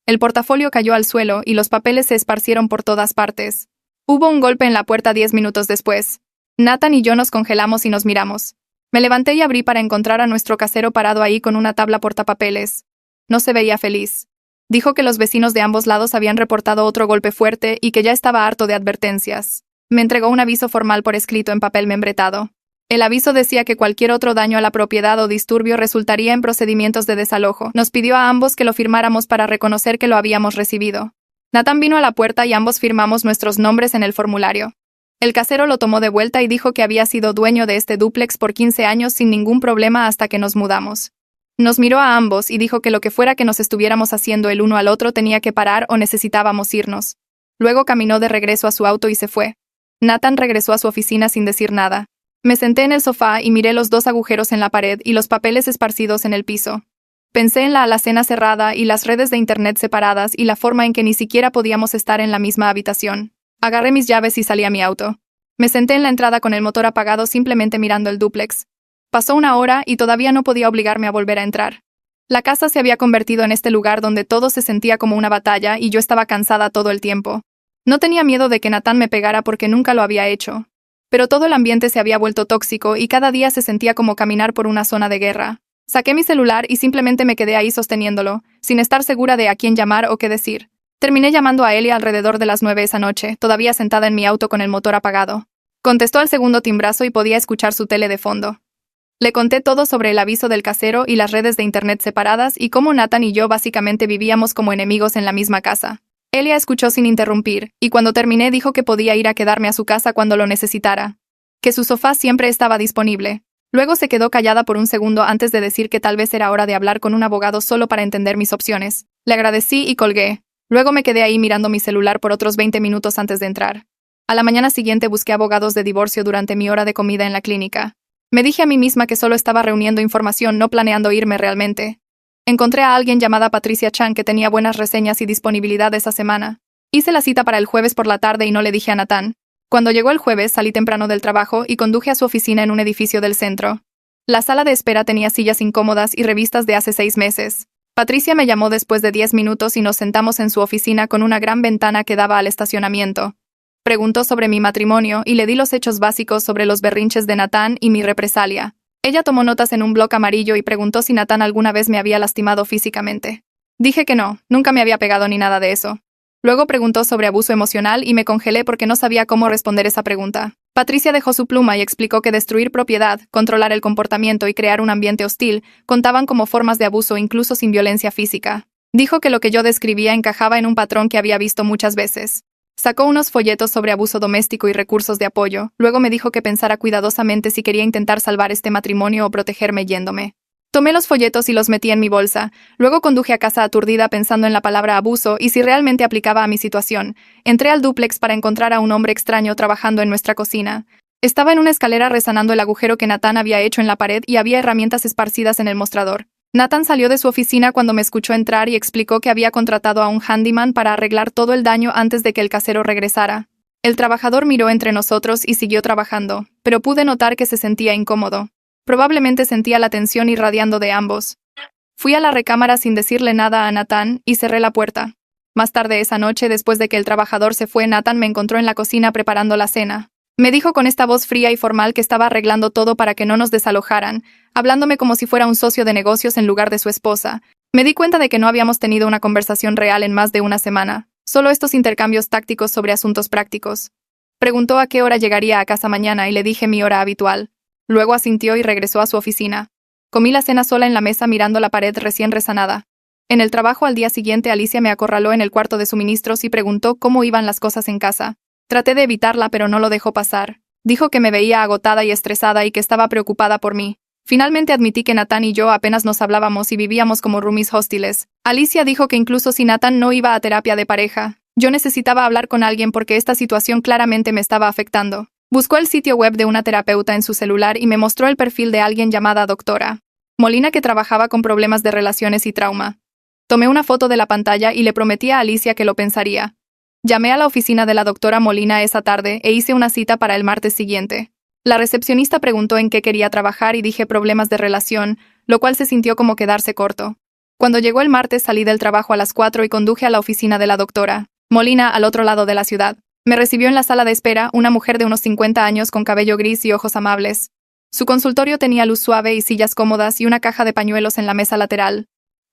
El portafolio cayó al suelo y los papeles se esparcieron por todas partes. Hubo un golpe en la puerta 10 minutos después. Nathan y yo nos congelamos y nos miramos. Me levanté y abrí para encontrar a nuestro casero parado ahí con una tabla portapapeles. No se veía feliz. Dijo que los vecinos de ambos lados habían reportado otro golpe fuerte y que ya estaba harto de advertencias. Me entregó un aviso formal por escrito en papel membretado. El aviso decía que cualquier otro daño a la propiedad o disturbio resultaría en procedimientos de desalojo. Nos pidió a ambos que lo firmáramos para reconocer que lo habíamos recibido. Nathan vino a la puerta y ambos firmamos nuestros nombres en el formulario. El casero lo tomó de vuelta y dijo que había sido dueño de este dúplex por 15 años sin ningún problema hasta que nos mudamos. Nos miró a ambos y dijo que lo que fuera que nos estuviéramos haciendo el uno al otro tenía que parar o necesitábamos irnos. Luego caminó de regreso a su auto y se fue. Nathan regresó a su oficina sin decir nada. Me senté en el sofá y miré los 2 agujeros en la pared y los papeles esparcidos en el piso. Pensé en la alacena cerrada y las redes de internet separadas y la forma en que ni siquiera podíamos estar en la misma habitación. Agarré mis llaves y salí a mi auto. Me senté en la entrada con el motor apagado simplemente mirando el dúplex. Pasó una hora y todavía no podía obligarme a volver a entrar. La casa se había convertido en este lugar donde todo se sentía como una batalla y yo estaba cansada todo el tiempo. No tenía miedo de que Nathan me pegara porque nunca lo había hecho. Pero todo el ambiente se había vuelto tóxico y cada día se sentía como caminar por una zona de guerra. Saqué mi celular y simplemente me quedé ahí sosteniéndolo, sin estar segura de a quién llamar o qué decir. Terminé llamando a Ellie alrededor de las 9 esa noche, todavía sentada en mi auto con el motor apagado. Contestó al segundo timbrazo y podía escuchar su tele de fondo. Le conté todo sobre el aviso del casero y las redes de internet separadas y cómo Nathan y yo básicamente vivíamos como enemigos en la misma casa. Elia escuchó sin interrumpir, y cuando terminé dijo que podía ir a quedarme a su casa cuando lo necesitara. Que su sofá siempre estaba disponible. Luego se quedó callada por un segundo antes de decir que tal vez era hora de hablar con un abogado solo para entender mis opciones. Le agradecí y colgué. Luego me quedé ahí mirando mi celular por otros 20 minutos antes de entrar. A la mañana siguiente busqué abogados de divorcio durante mi hora de comida en la clínica. Me dije a mí misma que solo estaba reuniendo información, no planeando irme realmente. Encontré a alguien llamada Patricia Chan que tenía buenas reseñas y disponibilidad esa semana. Hice la cita para el jueves por la tarde y no le dije a Nathan. Cuando llegó el jueves salí temprano del trabajo y conduje a su oficina en un edificio del centro. La sala de espera tenía sillas incómodas y revistas de hace 6 meses. Patricia me llamó después de 10 minutos y nos sentamos en su oficina con una gran ventana que daba al estacionamiento. Preguntó sobre mi matrimonio y le di los hechos básicos sobre los berrinches de Nathan y mi represalia. Ella tomó notas en un bloc amarillo y preguntó si Nathan alguna vez me había lastimado físicamente. Dije que no, nunca me había pegado ni nada de eso. Luego preguntó sobre abuso emocional y me congelé porque no sabía cómo responder esa pregunta. Patricia dejó su pluma y explicó que destruir propiedad, controlar el comportamiento y crear un ambiente hostil contaban como formas de abuso incluso sin violencia física. Dijo que lo que yo describía encajaba en un patrón que había visto muchas veces. Sacó unos folletos sobre abuso doméstico y recursos de apoyo, luego me dijo que pensara cuidadosamente si quería intentar salvar este matrimonio o protegerme yéndome. Tomé los folletos y los metí en mi bolsa, luego conduje a casa aturdida pensando en la palabra abuso y si realmente aplicaba a mi situación. Entré al dúplex para encontrar a un hombre extraño trabajando en nuestra cocina. Estaba en una escalera resanando el agujero que Nathan había hecho en la pared y había herramientas esparcidas en el mostrador. Nathan salió de su oficina cuando me escuchó entrar y explicó que había contratado a un handyman para arreglar todo el daño antes de que el casero regresara. El trabajador miró entre nosotros y siguió trabajando, pero pude notar que se sentía incómodo. Probablemente sentía la tensión irradiando de ambos. Fui a la recámara sin decirle nada a Nathan y cerré la puerta. Más tarde esa noche, después de que el trabajador se fue, Nathan me encontró en la cocina preparando la cena. Me dijo con esta voz fría y formal que estaba arreglando todo para que no nos desalojaran, hablándome como si fuera un socio de negocios en lugar de su esposa. Me di cuenta de que no habíamos tenido una conversación real en más de una semana, solo estos intercambios tácticos sobre asuntos prácticos. Preguntó a qué hora llegaría a casa mañana y le dije mi hora habitual. Luego asintió y regresó a su oficina. Comí la cena sola en la mesa mirando la pared recién resanada. En el trabajo al día siguiente, Alicia me acorraló en el cuarto de suministros y preguntó cómo iban las cosas en casa. Traté de evitarla, pero no lo dejó pasar. Dijo que me veía agotada y estresada y que estaba preocupada por mí. Finalmente admití que Nathan y yo apenas nos hablábamos y vivíamos como roomies hostiles. Alicia dijo que incluso si Nathan no iba a terapia de pareja, yo necesitaba hablar con alguien porque esta situación claramente me estaba afectando. Buscó el sitio web de una terapeuta en su celular y me mostró el perfil de alguien llamada Doctora Molina que trabajaba con problemas de relaciones y trauma. Tomé una foto de la pantalla y le prometí a Alicia que lo pensaría. Llamé a la oficina de la doctora Molina esa tarde e hice una cita para el martes siguiente. La recepcionista preguntó en qué quería trabajar y dije problemas de relación, lo cual se sintió como quedarse corto. Cuando llegó el martes salí del trabajo a las 4 y conduje a la oficina de la doctora Molina al otro lado de la ciudad. Me recibió en la sala de espera una mujer de unos 50 años con cabello gris y ojos amables. Su consultorio tenía luz suave y sillas cómodas y una caja de pañuelos en la mesa lateral.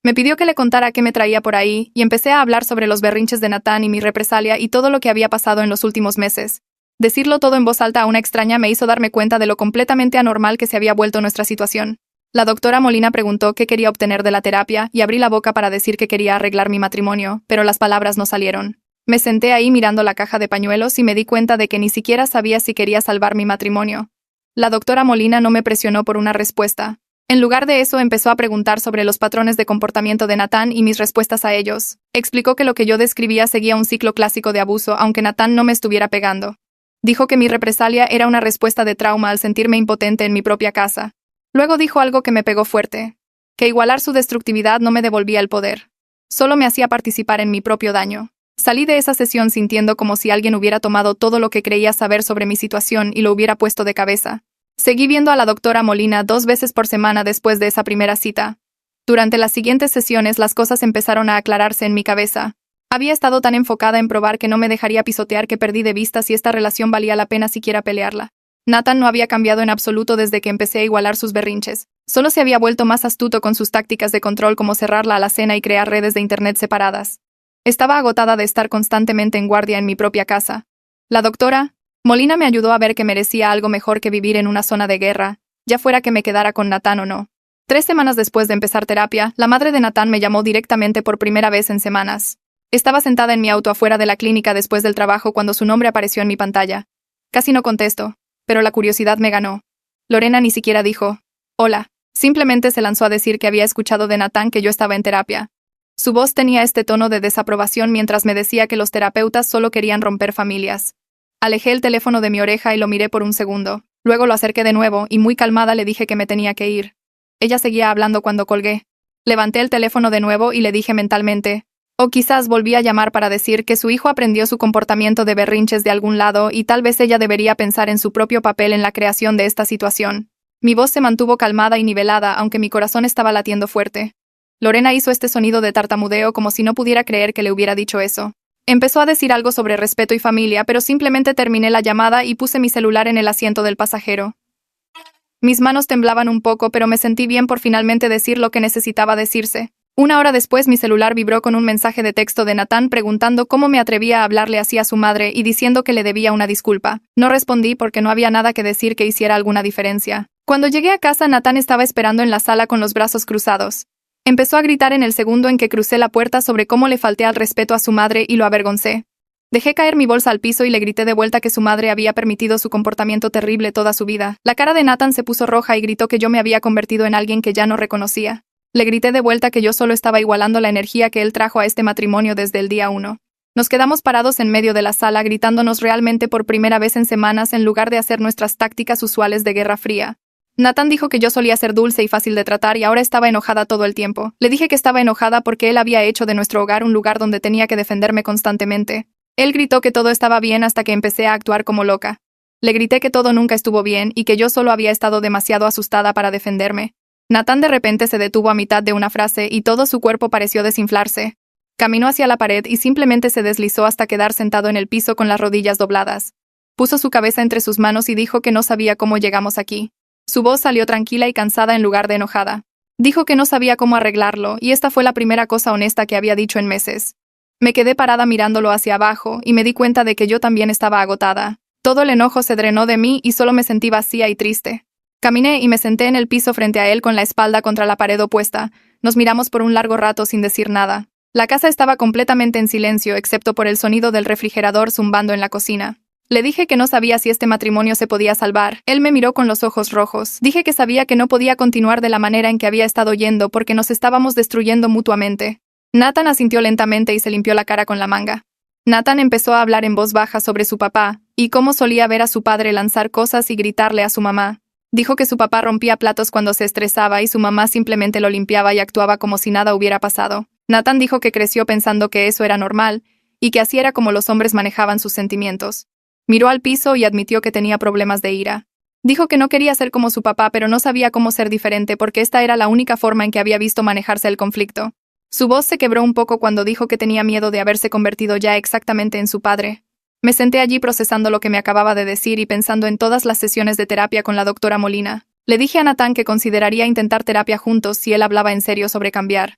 Me pidió que le contara qué me traía por ahí y empecé a hablar sobre los berrinches de Nathan y mi represalia y todo lo que había pasado en los últimos meses. Decirlo todo en voz alta a una extraña me hizo darme cuenta de lo completamente anormal que se había vuelto nuestra situación. La doctora Molina preguntó qué quería obtener de la terapia y abrí la boca para decir que quería arreglar mi matrimonio, pero las palabras no salieron. Me senté ahí mirando la caja de pañuelos y me di cuenta de que ni siquiera sabía si quería salvar mi matrimonio. La doctora Molina no me presionó por una respuesta. En lugar de eso, empezó a preguntar sobre los patrones de comportamiento de Nathan y mis respuestas a ellos. Explicó que lo que yo describía seguía un ciclo clásico de abuso, aunque Nathan no me estuviera pegando. Dijo que mi represalia era una respuesta de trauma al sentirme impotente en mi propia casa. Luego dijo algo que me pegó fuerte, que igualar su destructividad no me devolvía el poder. Solo me hacía participar en mi propio daño. Salí de esa sesión sintiendo como si alguien hubiera tomado todo lo que creía saber sobre mi situación y lo hubiera puesto de cabeza. Seguí viendo a la doctora Molina 2 veces por semana después de esa primera cita. Durante las siguientes sesiones las cosas empezaron a aclararse en mi cabeza. Había estado tan enfocada en probar que no me dejaría pisotear que perdí de vista si esta relación valía la pena siquiera pelearla. Nathan no había cambiado en absoluto desde que empecé a igualar sus berrinches. Solo se había vuelto más astuto con sus tácticas de control como cerrar la alacena y crear redes de internet separadas. Estaba agotada de estar constantemente en guardia en mi propia casa. La doctora Molina me ayudó a ver que merecía algo mejor que vivir en una zona de guerra, ya fuera que me quedara con Nathan o no. 3 semanas después de empezar terapia, la madre de Nathan me llamó directamente por primera vez en semanas. Estaba sentada en mi auto afuera de la clínica después del trabajo cuando su nombre apareció en mi pantalla. Casi no contesto, pero la curiosidad me ganó. Lorena ni siquiera dijo hola, simplemente se lanzó a decir que había escuchado de Nathan que yo estaba en terapia. Su voz tenía este tono de desaprobación mientras me decía que los terapeutas solo querían romper familias. Alejé el teléfono de mi oreja y lo miré por un segundo. Luego lo acerqué de nuevo y muy calmada le dije que me tenía que ir. Ella seguía hablando cuando colgué. Levanté el teléfono de nuevo y le dije mentalmente, o quizás volví a llamar para decir que su hijo aprendió su comportamiento de berrinches de algún lado y tal vez ella debería pensar en su propio papel en la creación de esta situación. Mi voz se mantuvo calmada y nivelada, aunque mi corazón estaba latiendo fuerte. Lorena hizo este sonido de tartamudeo como si no pudiera creer que le hubiera dicho eso. Empezó a decir algo sobre respeto y familia, pero simplemente terminé la llamada y puse mi celular en el asiento del pasajero. Mis manos temblaban un poco, pero me sentí bien por finalmente decir lo que necesitaba decirse. Una hora después mi celular vibró con un mensaje de texto de Nathan preguntando cómo me atrevía a hablarle así a su madre y diciendo que le debía una disculpa. No respondí porque no había nada que decir que hiciera alguna diferencia. Cuando llegué a casa, Nathan estaba esperando en la sala con los brazos cruzados. Empezó a gritar en el segundo en que crucé la puerta sobre cómo le falté al respeto a su madre y lo avergoncé. Dejé caer mi bolsa al piso y le grité de vuelta que su madre había permitido su comportamiento terrible toda su vida. La cara de Nathan se puso roja y gritó que yo me había convertido en alguien que ya no reconocía. Le grité de vuelta que yo solo estaba igualando la energía que él trajo a este matrimonio desde el día 1. Nos quedamos parados en medio de la sala gritándonos realmente por primera vez en semanas en lugar de hacer nuestras tácticas usuales de Guerra Fría. Nathan dijo que yo solía ser dulce y fácil de tratar y ahora estaba enojada todo el tiempo. Le dije que estaba enojada porque él había hecho de nuestro hogar un lugar donde tenía que defenderme constantemente. Él gritó que todo estaba bien hasta que empecé a actuar como loca. Le grité que todo nunca estuvo bien y que yo solo había estado demasiado asustada para defenderme. Nathan de repente se detuvo a mitad de una frase y todo su cuerpo pareció desinflarse. Caminó hacia la pared y simplemente se deslizó hasta quedar sentado en el piso con las rodillas dobladas. Puso su cabeza entre sus manos y dijo que no sabía cómo llegamos aquí. Su voz salió tranquila y cansada en lugar de enojada. Dijo que no sabía cómo arreglarlo, y esta fue la primera cosa honesta que había dicho en meses. Me quedé parada mirándolo hacia abajo, y me di cuenta de que yo también estaba agotada. Todo el enojo se drenó de mí y solo me sentí vacía y triste. Caminé y me senté en el piso frente a él con la espalda contra la pared opuesta. Nos miramos por un largo rato sin decir nada. La casa estaba completamente en silencio, excepto por el sonido del refrigerador zumbando en la cocina. Le dije que no sabía si este matrimonio se podía salvar. Él me miró con los ojos rojos. Dije que sabía que no podía continuar de la manera en que había estado yendo porque nos estábamos destruyendo mutuamente. Nathan asintió lentamente y se limpió la cara con la manga. Nathan empezó a hablar en voz baja sobre su papá, y cómo solía ver a su padre lanzar cosas y gritarle a su mamá. Dijo que su papá rompía platos cuando se estresaba y su mamá simplemente lo limpiaba y actuaba como si nada hubiera pasado. Nathan dijo que creció pensando que eso era normal, y que así era como los hombres manejaban sus sentimientos. Miró al piso y admitió que tenía problemas de ira. Dijo que no quería ser como su papá, pero no sabía cómo ser diferente porque esta era la única forma en que había visto manejarse el conflicto. Su voz se quebró un poco cuando dijo que tenía miedo de haberse convertido ya exactamente en su padre. Me senté allí procesando lo que me acababa de decir y pensando en todas las sesiones de terapia con la doctora Molina. Le dije a Nathan que consideraría intentar terapia juntos si él hablaba en serio sobre cambiar.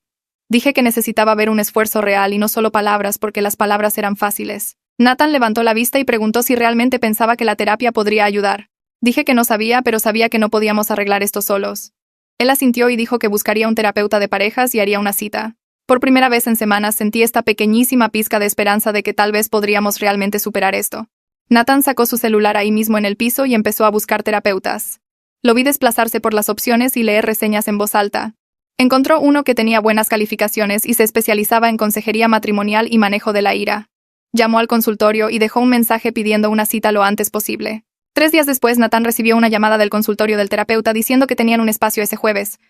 Dije que necesitaba ver un esfuerzo real y no solo palabras porque las palabras eran fáciles. Nathan levantó la vista y preguntó si realmente pensaba que la terapia podría ayudar. Dije que no sabía, pero sabía que no podíamos arreglar esto solos. Él asintió y dijo que buscaría un terapeuta de parejas y haría una cita. Por primera vez en semanas sentí esta pequeñísima pizca de esperanza de que tal vez podríamos realmente superar esto. Nathan sacó su celular ahí mismo en el piso y empezó a buscar terapeutas. Lo vi desplazarse por las opciones y leer reseñas en voz alta. Encontró uno que tenía buenas calificaciones y se especializaba en consejería matrimonial y manejo de la ira. Llamó al consultorio y dejó un mensaje pidiendo una cita lo antes posible. 3 días después, Nathan recibió una llamada del consultorio del terapeuta diciendo que tenían un espacio ese jueves.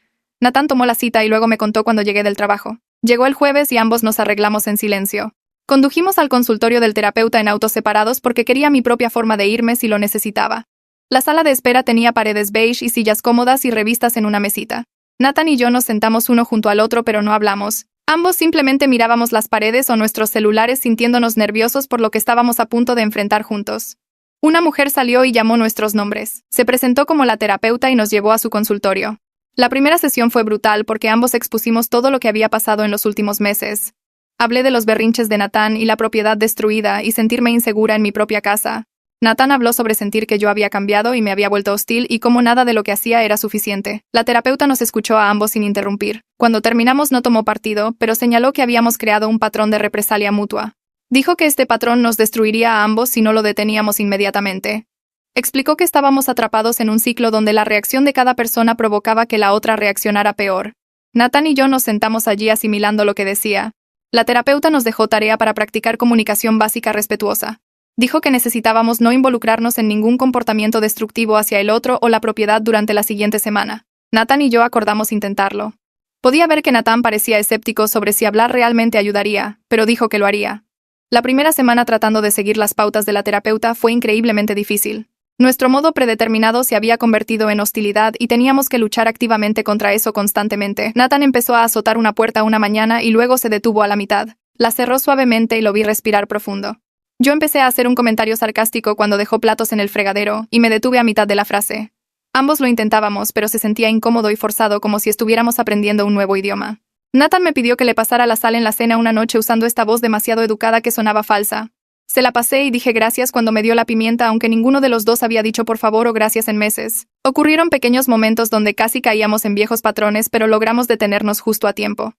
Nathan tomó la cita y luego me contó cuando llegué del trabajo. Llegó el jueves y ambos nos arreglamos en silencio. Condujimos al consultorio del terapeuta en autos separados porque quería mi propia forma de irme si lo necesitaba. La sala de espera tenía paredes beige y sillas cómodas y revistas en una mesita. Nathan y yo nos sentamos uno junto al otro pero no hablamos. Ambos simplemente mirábamos las paredes o nuestros celulares sintiéndonos nerviosos por lo que estábamos a punto de enfrentar juntos. Una mujer salió y llamó nuestros nombres. Se presentó como la terapeuta y nos llevó a su consultorio. La primera sesión fue brutal porque ambos expusimos todo lo que había pasado en los últimos meses. Hablé de los berrinches de Nathan y la propiedad destruida y sentirme insegura en mi propia casa. Nathan habló sobre sentir que yo había cambiado y me había vuelto hostil y cómo nada de lo que hacía era suficiente. La terapeuta nos escuchó a ambos sin interrumpir. Cuando terminamos no tomó partido, pero señaló que habíamos creado un patrón de represalia mutua. Dijo que este patrón nos destruiría a ambos si no lo deteníamos inmediatamente. Explicó que estábamos atrapados en un ciclo donde la reacción de cada persona provocaba que la otra reaccionara peor. Nathan y yo nos sentamos allí asimilando lo que decía. La terapeuta nos dejó tarea para practicar comunicación básica respetuosa. Dijo que necesitábamos no involucrarnos en ningún comportamiento destructivo hacia el otro o la propiedad durante la siguiente semana. Nathan y yo acordamos intentarlo. Podía ver que Nathan parecía escéptico sobre si hablar realmente ayudaría, pero dijo que lo haría. La primera semana tratando de seguir las pautas de la terapeuta fue increíblemente difícil. Nuestro modo predeterminado se había convertido en hostilidad y teníamos que luchar activamente contra eso constantemente. Nathan empezó a azotar una puerta una mañana y luego se detuvo a la mitad. La cerró suavemente y lo vi respirar profundo. Yo empecé a hacer un comentario sarcástico cuando dejó platos en el fregadero y me detuve a mitad de la frase. Ambos lo intentábamos, pero se sentía incómodo y forzado como si estuviéramos aprendiendo un nuevo idioma. Nathan me pidió que le pasara la sal en la cena una noche usando esta voz demasiado educada que sonaba falsa. Se la pasé y dije gracias cuando me dio la pimienta, aunque ninguno de los dos había dicho por favor o gracias en meses. Ocurrieron pequeños momentos donde casi caíamos en viejos patrones, pero logramos detenernos justo a tiempo.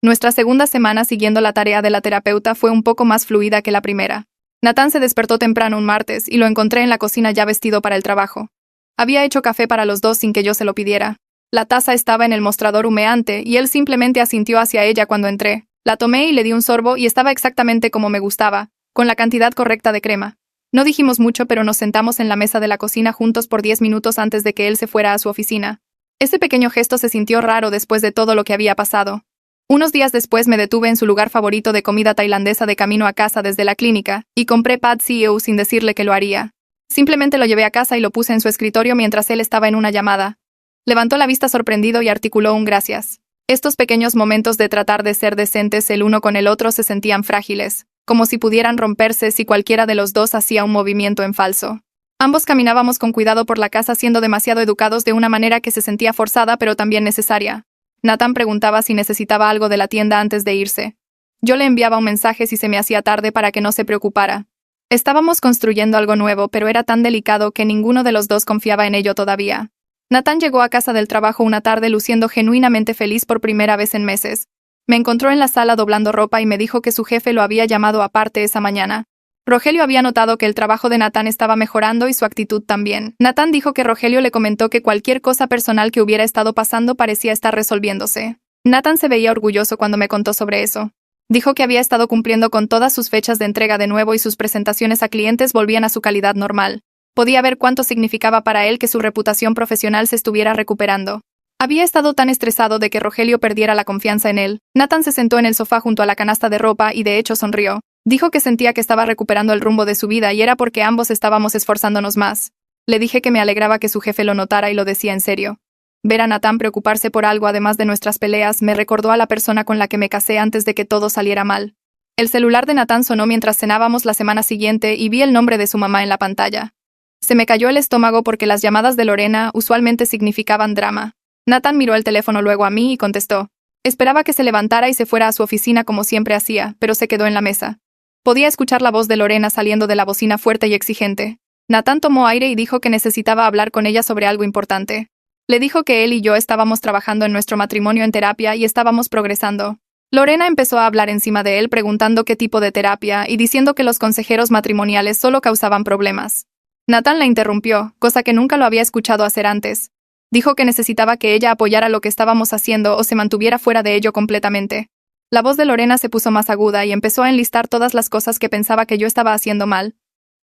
Nuestra segunda semana siguiendo la tarea de la terapeuta fue un poco más fluida que la primera. Nathan se despertó temprano un martes y lo encontré en la cocina ya vestido para el trabajo. Había hecho café para los dos sin que yo se lo pidiera. La taza estaba en el mostrador humeante y él simplemente asintió hacia ella cuando entré. La tomé y le di un sorbo y estaba exactamente como me gustaba, con la cantidad correcta de crema. No dijimos mucho, pero nos sentamos en la mesa de la cocina juntos por 10 minutos antes de que él se fuera a su oficina. Ese pequeño gesto se sintió raro después de todo lo que había pasado. Unos días después me detuve en su lugar favorito de comida tailandesa de camino a casa desde la clínica, y compré pad see-ew sin decirle que lo haría. Simplemente lo llevé a casa y lo puse en su escritorio mientras él estaba en una llamada. Levantó la vista sorprendido y articuló un gracias. Estos pequeños momentos de tratar de ser decentes el uno con el otro se sentían frágiles, como si pudieran romperse si cualquiera de los dos hacía un movimiento en falso. Ambos caminábamos con cuidado por la casa siendo demasiado educados de una manera que se sentía forzada pero también necesaria. Nathan preguntaba si necesitaba algo de la tienda antes de irse. Yo le enviaba un mensaje si se me hacía tarde para que no se preocupara. Estábamos construyendo algo nuevo, pero era tan delicado que ninguno de los dos confiaba en ello todavía. Nathan llegó a casa del trabajo una tarde luciendo genuinamente feliz por primera vez en meses. Me encontró en la sala doblando ropa y me dijo que su jefe lo había llamado aparte esa mañana. Rogelio había notado que el trabajo de Nathan estaba mejorando y su actitud también. Nathan dijo que Rogelio le comentó que cualquier cosa personal que hubiera estado pasando parecía estar resolviéndose. Nathan se veía orgulloso cuando me contó sobre eso. Dijo que había estado cumpliendo con todas sus fechas de entrega de nuevo y sus presentaciones a clientes volvían a su calidad normal. Podía ver cuánto significaba para él que su reputación profesional se estuviera recuperando. Había estado tan estresado de que Rogelio perdiera la confianza en él. Nathan se sentó en el sofá junto a la canasta de ropa y de hecho sonrió. Dijo que sentía que estaba recuperando el rumbo de su vida y era porque ambos estábamos esforzándonos más. Le dije que me alegraba que su jefe lo notara y lo decía en serio. Ver a Nathan preocuparse por algo además de nuestras peleas me recordó a la persona con la que me casé antes de que todo saliera mal. El celular de Nathan sonó mientras cenábamos la semana siguiente y vi el nombre de su mamá en la pantalla. Se me cayó el estómago porque las llamadas de Lorena usualmente significaban drama. Nathan miró el teléfono luego a mí y contestó. Esperaba que se levantara y se fuera a su oficina como siempre hacía, pero se quedó en la mesa. Podía escuchar la voz de Lorena saliendo de la bocina fuerte y exigente. Nathan tomó aire y dijo que necesitaba hablar con ella sobre algo importante. Le dijo que él y yo estábamos trabajando en nuestro matrimonio en terapia y estábamos progresando. Lorena empezó a hablar encima de él preguntando qué tipo de terapia y diciendo que los consejeros matrimoniales solo causaban problemas. Nathan la interrumpió, cosa que nunca lo había escuchado hacer antes. Dijo que necesitaba que ella apoyara lo que estábamos haciendo o se mantuviera fuera de ello completamente. La voz de Lorena se puso más aguda y empezó a enlistar todas las cosas que pensaba que yo estaba haciendo mal.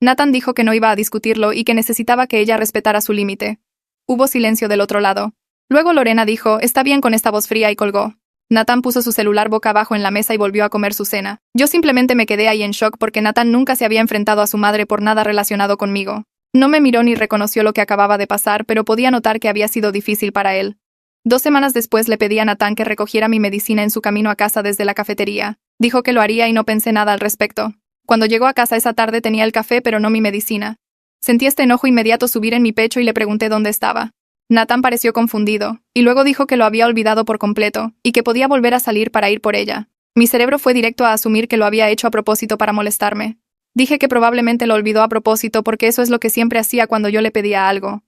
Nathan dijo que no iba a discutirlo y que necesitaba que ella respetara su límite. Hubo silencio del otro lado. Luego Lorena dijo, está bien con esta voz fría y colgó. Nathan puso su celular boca abajo en la mesa y volvió a comer su cena. Yo simplemente me quedé ahí en shock porque Nathan nunca se había enfrentado a su madre por nada relacionado conmigo. No me miró ni reconoció lo que acababa de pasar, pero podía notar que había sido difícil para él. 2 semanas después le pedí a Nathan que recogiera mi medicina en su camino a casa desde la cafetería. Dijo que lo haría y no pensé nada al respecto. Cuando llegó a casa esa tarde tenía el café pero no mi medicina. Sentí este enojo inmediato subir en mi pecho y le pregunté dónde estaba. Nathan pareció confundido, y luego dijo que lo había olvidado por completo, y que podía volver a salir para ir por ella. Mi cerebro fue directo a asumir que lo había hecho a propósito para molestarme. Dije que probablemente lo olvidó a propósito porque eso es lo que siempre hacía cuando yo le pedía algo.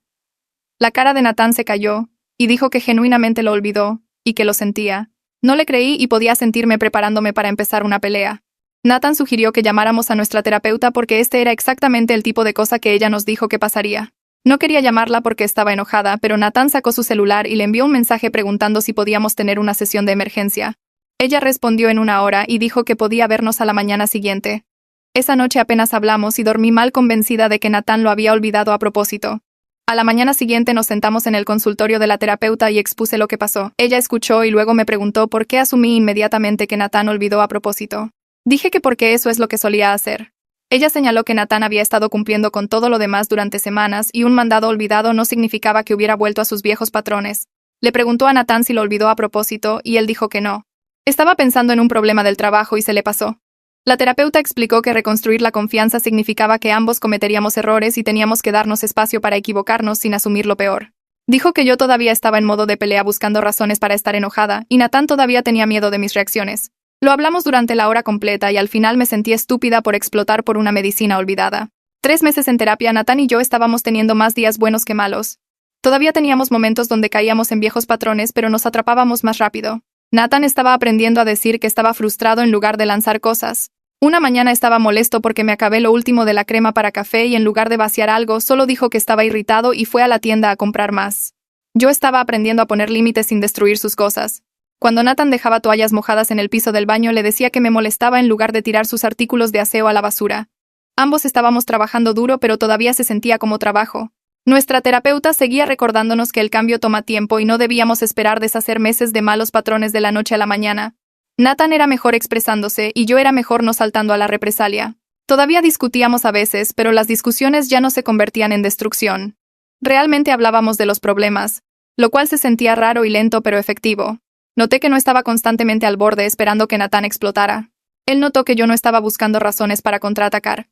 La cara de Nathan se cayó, y dijo que genuinamente lo olvidó, y que lo sentía. No le creí y podía sentirme preparándome para empezar una pelea. Nathan sugirió que llamáramos a nuestra terapeuta porque este era exactamente el tipo de cosa que ella nos dijo que pasaría. No quería llamarla porque estaba enojada, pero Nathan sacó su celular y le envió un mensaje preguntando si podíamos tener una sesión de emergencia. Ella respondió en 1 hora y dijo que podía vernos a la mañana siguiente. Esa noche apenas hablamos y dormí mal convencida de que Nathan lo había olvidado a propósito. A la mañana siguiente nos sentamos en el consultorio de la terapeuta y expuse lo que pasó. Ella escuchó y luego me preguntó por qué asumí inmediatamente que Nathan olvidó a propósito. Dije que porque eso es lo que solía hacer. Ella señaló que Nathan había estado cumpliendo con todo lo demás durante semanas y un mandado olvidado no significaba que hubiera vuelto a sus viejos patrones. Le preguntó a Nathan si lo olvidó a propósito y él dijo que no. Estaba pensando en un problema del trabajo y se le pasó. La terapeuta explicó que reconstruir la confianza significaba que ambos cometeríamos errores y teníamos que darnos espacio para equivocarnos sin asumir lo peor. Dijo que yo todavía estaba en modo de pelea buscando razones para estar enojada, y Nathan todavía tenía miedo de mis reacciones. Lo hablamos durante la hora completa y al final me sentí estúpida por explotar por una medicina olvidada. 3 meses en terapia, Nathan y yo estábamos teniendo más días buenos que malos. Todavía teníamos momentos donde caíamos en viejos patrones, pero nos atrapábamos más rápido. Nathan estaba aprendiendo a decir que estaba frustrado en lugar de lanzar cosas. Una mañana estaba molesto porque me acabé lo último de la crema para café y en lugar de vaciar algo, solo dijo que estaba irritado y fue a la tienda a comprar más. Yo estaba aprendiendo a poner límites sin destruir sus cosas. Cuando Nathan dejaba toallas mojadas en el piso del baño, le decía que me molestaba en lugar de tirar sus artículos de aseo a la basura. Ambos estábamos trabajando duro, pero todavía se sentía como trabajo. Nuestra terapeuta seguía recordándonos que el cambio toma tiempo y no debíamos esperar deshacer meses de malos patrones de la noche a la mañana. Nathan era mejor expresándose y yo era mejor no saltando a la represalia. Todavía discutíamos a veces, pero las discusiones ya no se convertían en destrucción. Realmente hablábamos de los problemas, lo cual se sentía raro y lento pero efectivo. Noté que no estaba constantemente al borde esperando que Nathan explotara. Él notó que yo no estaba buscando razones para contraatacar.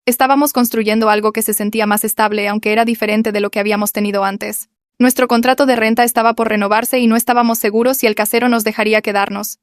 Estábamos construyendo algo que se sentía más estable, aunque era diferente de lo que habíamos tenido antes. Nuestro contrato de renta estaba por renovarse y no estábamos seguros si el casero nos dejaría quedarnos.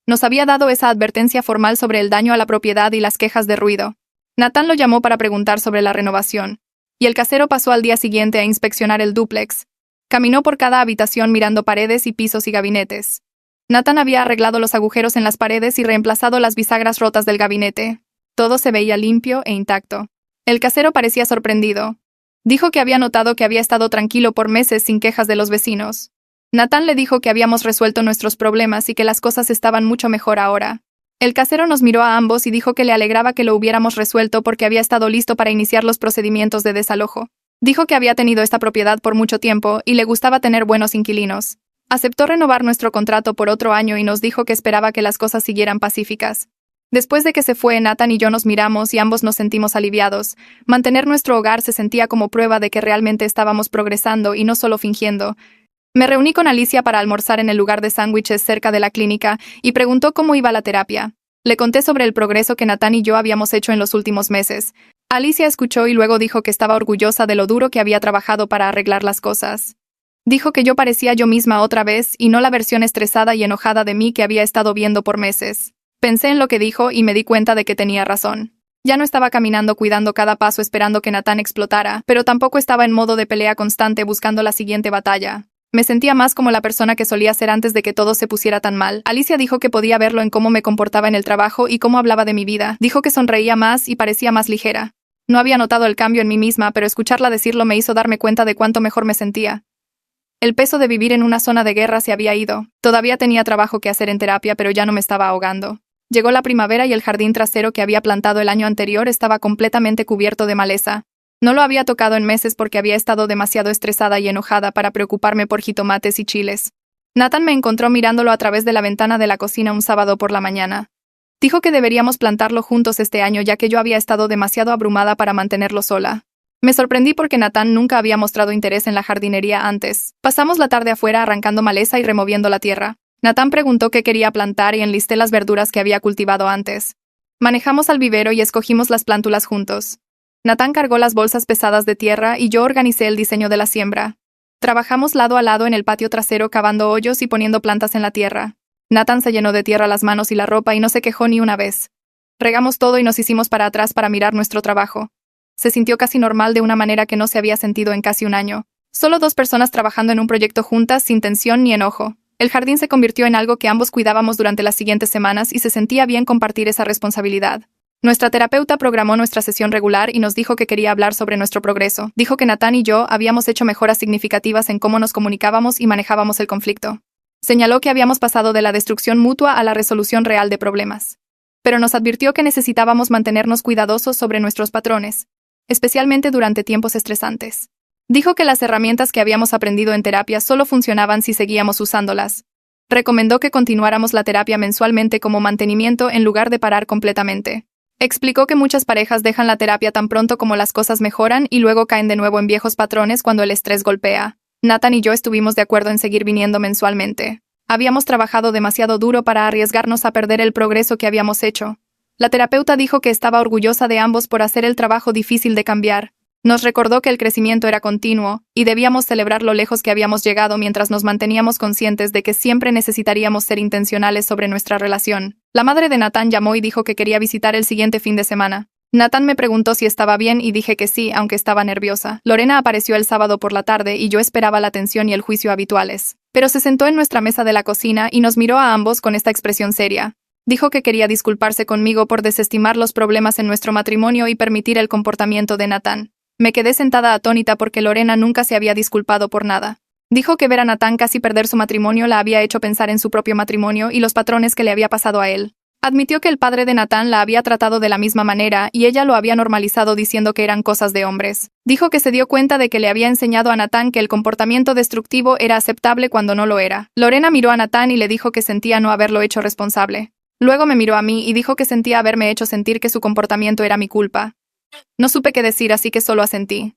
Nos había dado esa advertencia formal sobre el daño a la propiedad y las quejas de ruido. Nathan lo llamó para preguntar sobre la renovación, y el casero pasó al día siguiente a inspeccionar el dúplex. Caminó por cada habitación mirando paredes y pisos y gabinetes. Nathan había arreglado los agujeros en las paredes y reemplazado las bisagras rotas del gabinete. Todo se veía limpio e intacto. El casero parecía sorprendido. Dijo que había notado que había estado tranquilo por meses sin quejas de los vecinos. Nathan le dijo que habíamos resuelto nuestros problemas y que las cosas estaban mucho mejor ahora. El casero nos miró a ambos y dijo que le alegraba que lo hubiéramos resuelto porque había estado listo para iniciar los procedimientos de desalojo. Dijo que había tenido esta propiedad por mucho tiempo y le gustaba tener buenos inquilinos. Aceptó renovar nuestro contrato por otro año y nos dijo que esperaba que las cosas siguieran pacíficas. Después de que se fue, Nathan y yo nos miramos y ambos nos sentimos aliviados. Mantener nuestro hogar se sentía como prueba de que realmente estábamos progresando y no solo fingiendo. Me reuní con Alicia para almorzar en el lugar de sándwiches cerca de la clínica y preguntó cómo iba la terapia. Le conté sobre el progreso que Nathan y yo habíamos hecho en los últimos meses. Alicia escuchó y luego dijo que estaba orgullosa de lo duro que había trabajado para arreglar las cosas. Dijo que yo parecía yo misma otra vez y no la versión estresada y enojada de mí que había estado viendo por meses. Pensé en lo que dijo y me di cuenta de que tenía razón. Ya no estaba caminando cuidando cada paso esperando que Nathan explotara, pero tampoco estaba en modo de pelea constante buscando la siguiente batalla. Me sentía más como la persona que solía ser antes de que todo se pusiera tan mal. Alicia dijo que podía verlo en cómo me comportaba en el trabajo y cómo hablaba de mi vida. Dijo que sonreía más y parecía más ligera. No había notado el cambio en mí misma, pero escucharla decirlo me hizo darme cuenta de cuánto mejor me sentía. El peso de vivir en una zona de guerra se había ido. Todavía tenía trabajo que hacer en terapia, pero ya no me estaba ahogando. Llegó la primavera y el jardín trasero que había plantado el año anterior estaba completamente cubierto de maleza. No lo había tocado en meses porque había estado demasiado estresada y enojada para preocuparme por jitomates y chiles. Nathan me encontró mirándolo a través de la ventana de la cocina un sábado por la mañana. Dijo que deberíamos plantarlo juntos este año ya que yo había estado demasiado abrumada para mantenerlo sola. Me sorprendí porque Nathan nunca había mostrado interés en la jardinería antes. Pasamos la tarde afuera arrancando maleza y removiendo la tierra. Nathan preguntó qué quería plantar y enlisté las verduras que había cultivado antes. Manejamos al vivero y escogimos las plántulas juntos. Nathan cargó las bolsas pesadas de tierra y yo organicé el diseño de la siembra. Trabajamos lado a lado en el patio trasero cavando hoyos y poniendo plantas en la tierra. Nathan se llenó de tierra las manos y la ropa y no se quejó ni una vez. Regamos todo y nos hicimos para atrás para mirar nuestro trabajo. Se sintió casi normal de una manera que no se había sentido en casi un año. Solo 2 personas trabajando en un proyecto juntas sin tensión ni enojo. El jardín se convirtió en algo que ambos cuidábamos durante las siguientes semanas y se sentía bien compartir esa responsabilidad. Nuestra terapeuta programó nuestra sesión regular y nos dijo que quería hablar sobre nuestro progreso. Dijo que Nathan y yo habíamos hecho mejoras significativas en cómo nos comunicábamos y manejábamos el conflicto. Señaló que habíamos pasado de la destrucción mutua a la resolución real de problemas. Pero nos advirtió que necesitábamos mantenernos cuidadosos sobre nuestros patrones, especialmente durante tiempos estresantes. Dijo que las herramientas que habíamos aprendido en terapia solo funcionaban si seguíamos usándolas. Recomendó que continuáramos la terapia mensualmente como mantenimiento en lugar de parar completamente. Explicó que muchas parejas dejan la terapia tan pronto como las cosas mejoran y luego caen de nuevo en viejos patrones cuando el estrés golpea. Nathan y yo estuvimos de acuerdo en seguir viniendo mensualmente. Habíamos trabajado demasiado duro para arriesgarnos a perder el progreso que habíamos hecho. La terapeuta dijo que estaba orgullosa de ambos por hacer el trabajo difícil de cambiar. Nos recordó que el crecimiento era continuo, y debíamos celebrar lo lejos que habíamos llegado mientras nos manteníamos conscientes de que siempre necesitaríamos ser intencionales sobre nuestra relación. La madre de Nathan llamó y dijo que quería visitar el siguiente fin de semana. Nathan me preguntó si estaba bien y dije que sí, aunque estaba nerviosa. Lorena apareció el sábado por la tarde y yo esperaba la atención y el juicio habituales. Pero se sentó en nuestra mesa de la cocina y nos miró a ambos con esta expresión seria. Dijo que quería disculparse conmigo por desestimar los problemas en nuestro matrimonio y permitir el comportamiento de Nathan. Me quedé sentada atónita porque Lorena nunca se había disculpado por nada. Dijo que ver a Nathan casi perder su matrimonio la había hecho pensar en su propio matrimonio y los patrones que le había pasado a él. Admitió que el padre de Nathan la había tratado de la misma manera y ella lo había normalizado diciendo que eran cosas de hombres. Dijo que se dio cuenta de que le había enseñado a Nathan que el comportamiento destructivo era aceptable cuando no lo era. Lorena miró a Nathan y le dijo que sentía no haberlo hecho responsable. Luego me miró a mí y dijo que sentía haberme hecho sentir que su comportamiento era mi culpa. No supe qué decir, así que solo asentí.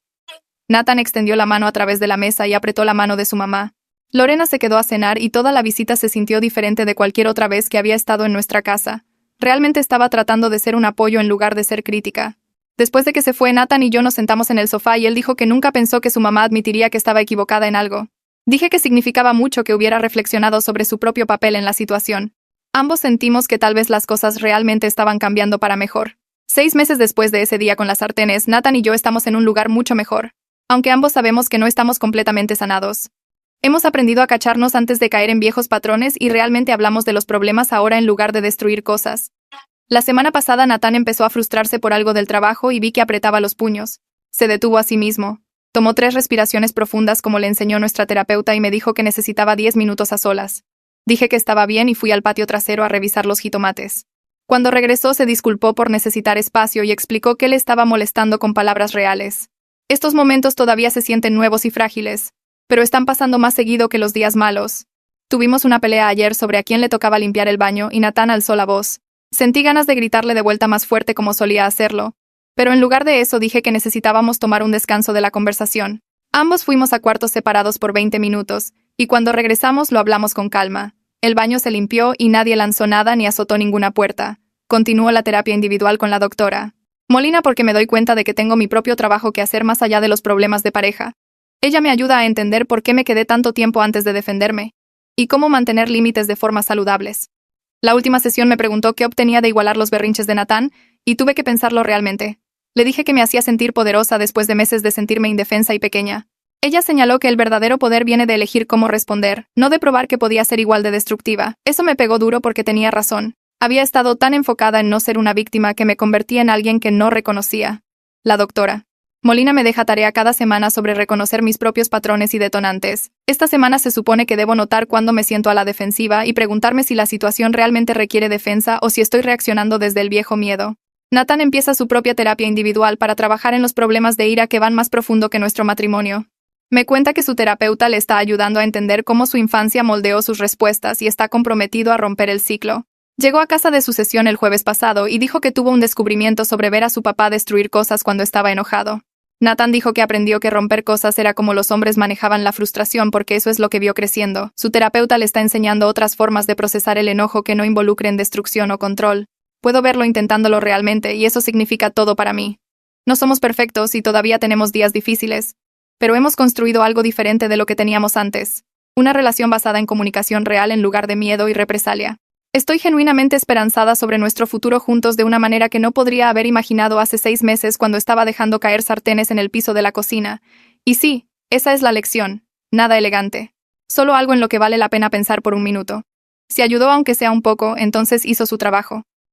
Nathan extendió la mano a través de la mesa y apretó la mano de su mamá. Lorena se quedó a cenar y toda la visita se sintió diferente de cualquier otra vez que había estado en nuestra casa. Realmente estaba tratando de ser un apoyo en lugar de ser crítica. Después de que se fue, Nathan y yo nos sentamos en el sofá y él dijo que nunca pensó que su mamá admitiría que estaba equivocada en algo. Dije que significaba mucho que hubiera reflexionado sobre su propio papel en la situación. Ambos sentimos que tal vez las cosas realmente estaban cambiando para mejor. 6 meses después de ese día con las sartenes, Nathan y yo estamos en un lugar mucho mejor, aunque ambos sabemos que no estamos completamente sanados. Hemos aprendido a cacharnos antes de caer en viejos patrones y realmente hablamos de los problemas ahora en lugar de destruir cosas. La semana pasada Nathan empezó a frustrarse por algo del trabajo y vi que apretaba los puños. Se detuvo a sí mismo. Tomó 3 respiraciones profundas como le enseñó nuestra terapeuta y me dijo que necesitaba 10 minutos a solas. Dije que estaba bien y fui al patio trasero a revisar los jitomates. Cuando regresó se disculpó por necesitar espacio y explicó que le estaba molestando con palabras reales. Estos momentos todavía se sienten nuevos y frágiles, pero están pasando más seguido que los días malos. Tuvimos una pelea ayer sobre a quién le tocaba limpiar el baño y Nathan alzó la voz. Sentí ganas de gritarle de vuelta más fuerte como solía hacerlo, pero en lugar de eso dije que necesitábamos tomar un descanso de la conversación. Ambos fuimos a cuartos separados por 20 minutos, y cuando regresamos lo hablamos con calma. El baño se limpió y nadie lanzó nada ni azotó ninguna puerta. Continuó la terapia individual con la doctora Molina porque me doy cuenta de que tengo mi propio trabajo que hacer más allá de los problemas de pareja. Ella me ayuda a entender por qué me quedé tanto tiempo antes de defenderme, y cómo mantener límites de formas saludables. La última sesión me preguntó qué obtenía de igualar los berrinches de Nathan, y tuve que pensarlo realmente. Le dije que me hacía sentir poderosa después de meses de sentirme indefensa y pequeña. Ella señaló que el verdadero poder viene de elegir cómo responder, no de probar que podía ser igual de destructiva. Eso me pegó duro porque tenía razón. Había estado tan enfocada en no ser una víctima que me convertí en alguien que no reconocía. La doctora Molina me deja tarea cada semana sobre reconocer mis propios patrones y detonantes. Esta semana se supone que debo notar cuándo me siento a la defensiva y preguntarme si la situación realmente requiere defensa o si estoy reaccionando desde el viejo miedo. Nathan empieza su propia terapia individual para trabajar en los problemas de ira que van más profundo que nuestro matrimonio. Me cuenta que su terapeuta le está ayudando a entender cómo su infancia moldeó sus respuestas y está comprometido a romper el ciclo. Llegó a casa de su sesión el jueves pasado y dijo que tuvo un descubrimiento sobre ver a su papá destruir cosas cuando estaba enojado. Nathan dijo que aprendió que romper cosas era como los hombres manejaban la frustración porque eso es lo que vio creciendo. Su terapeuta le está enseñando otras formas de procesar el enojo que no involucren destrucción o control. Puedo verlo intentándolo realmente y eso significa todo para mí. No somos perfectos y todavía tenemos días difíciles, pero hemos construido algo diferente de lo que teníamos antes. Una relación basada en comunicación real en lugar de miedo y represalia. Estoy genuinamente esperanzada sobre nuestro futuro juntos de una manera que no podría haber imaginado hace 6 meses cuando estaba dejando caer sartenes en el piso de la cocina. Y sí, esa es la lección. Nada elegante. Solo algo en lo que vale la pena pensar por un minuto. Si ayudó aunque sea un poco, entonces hizo su trabajo.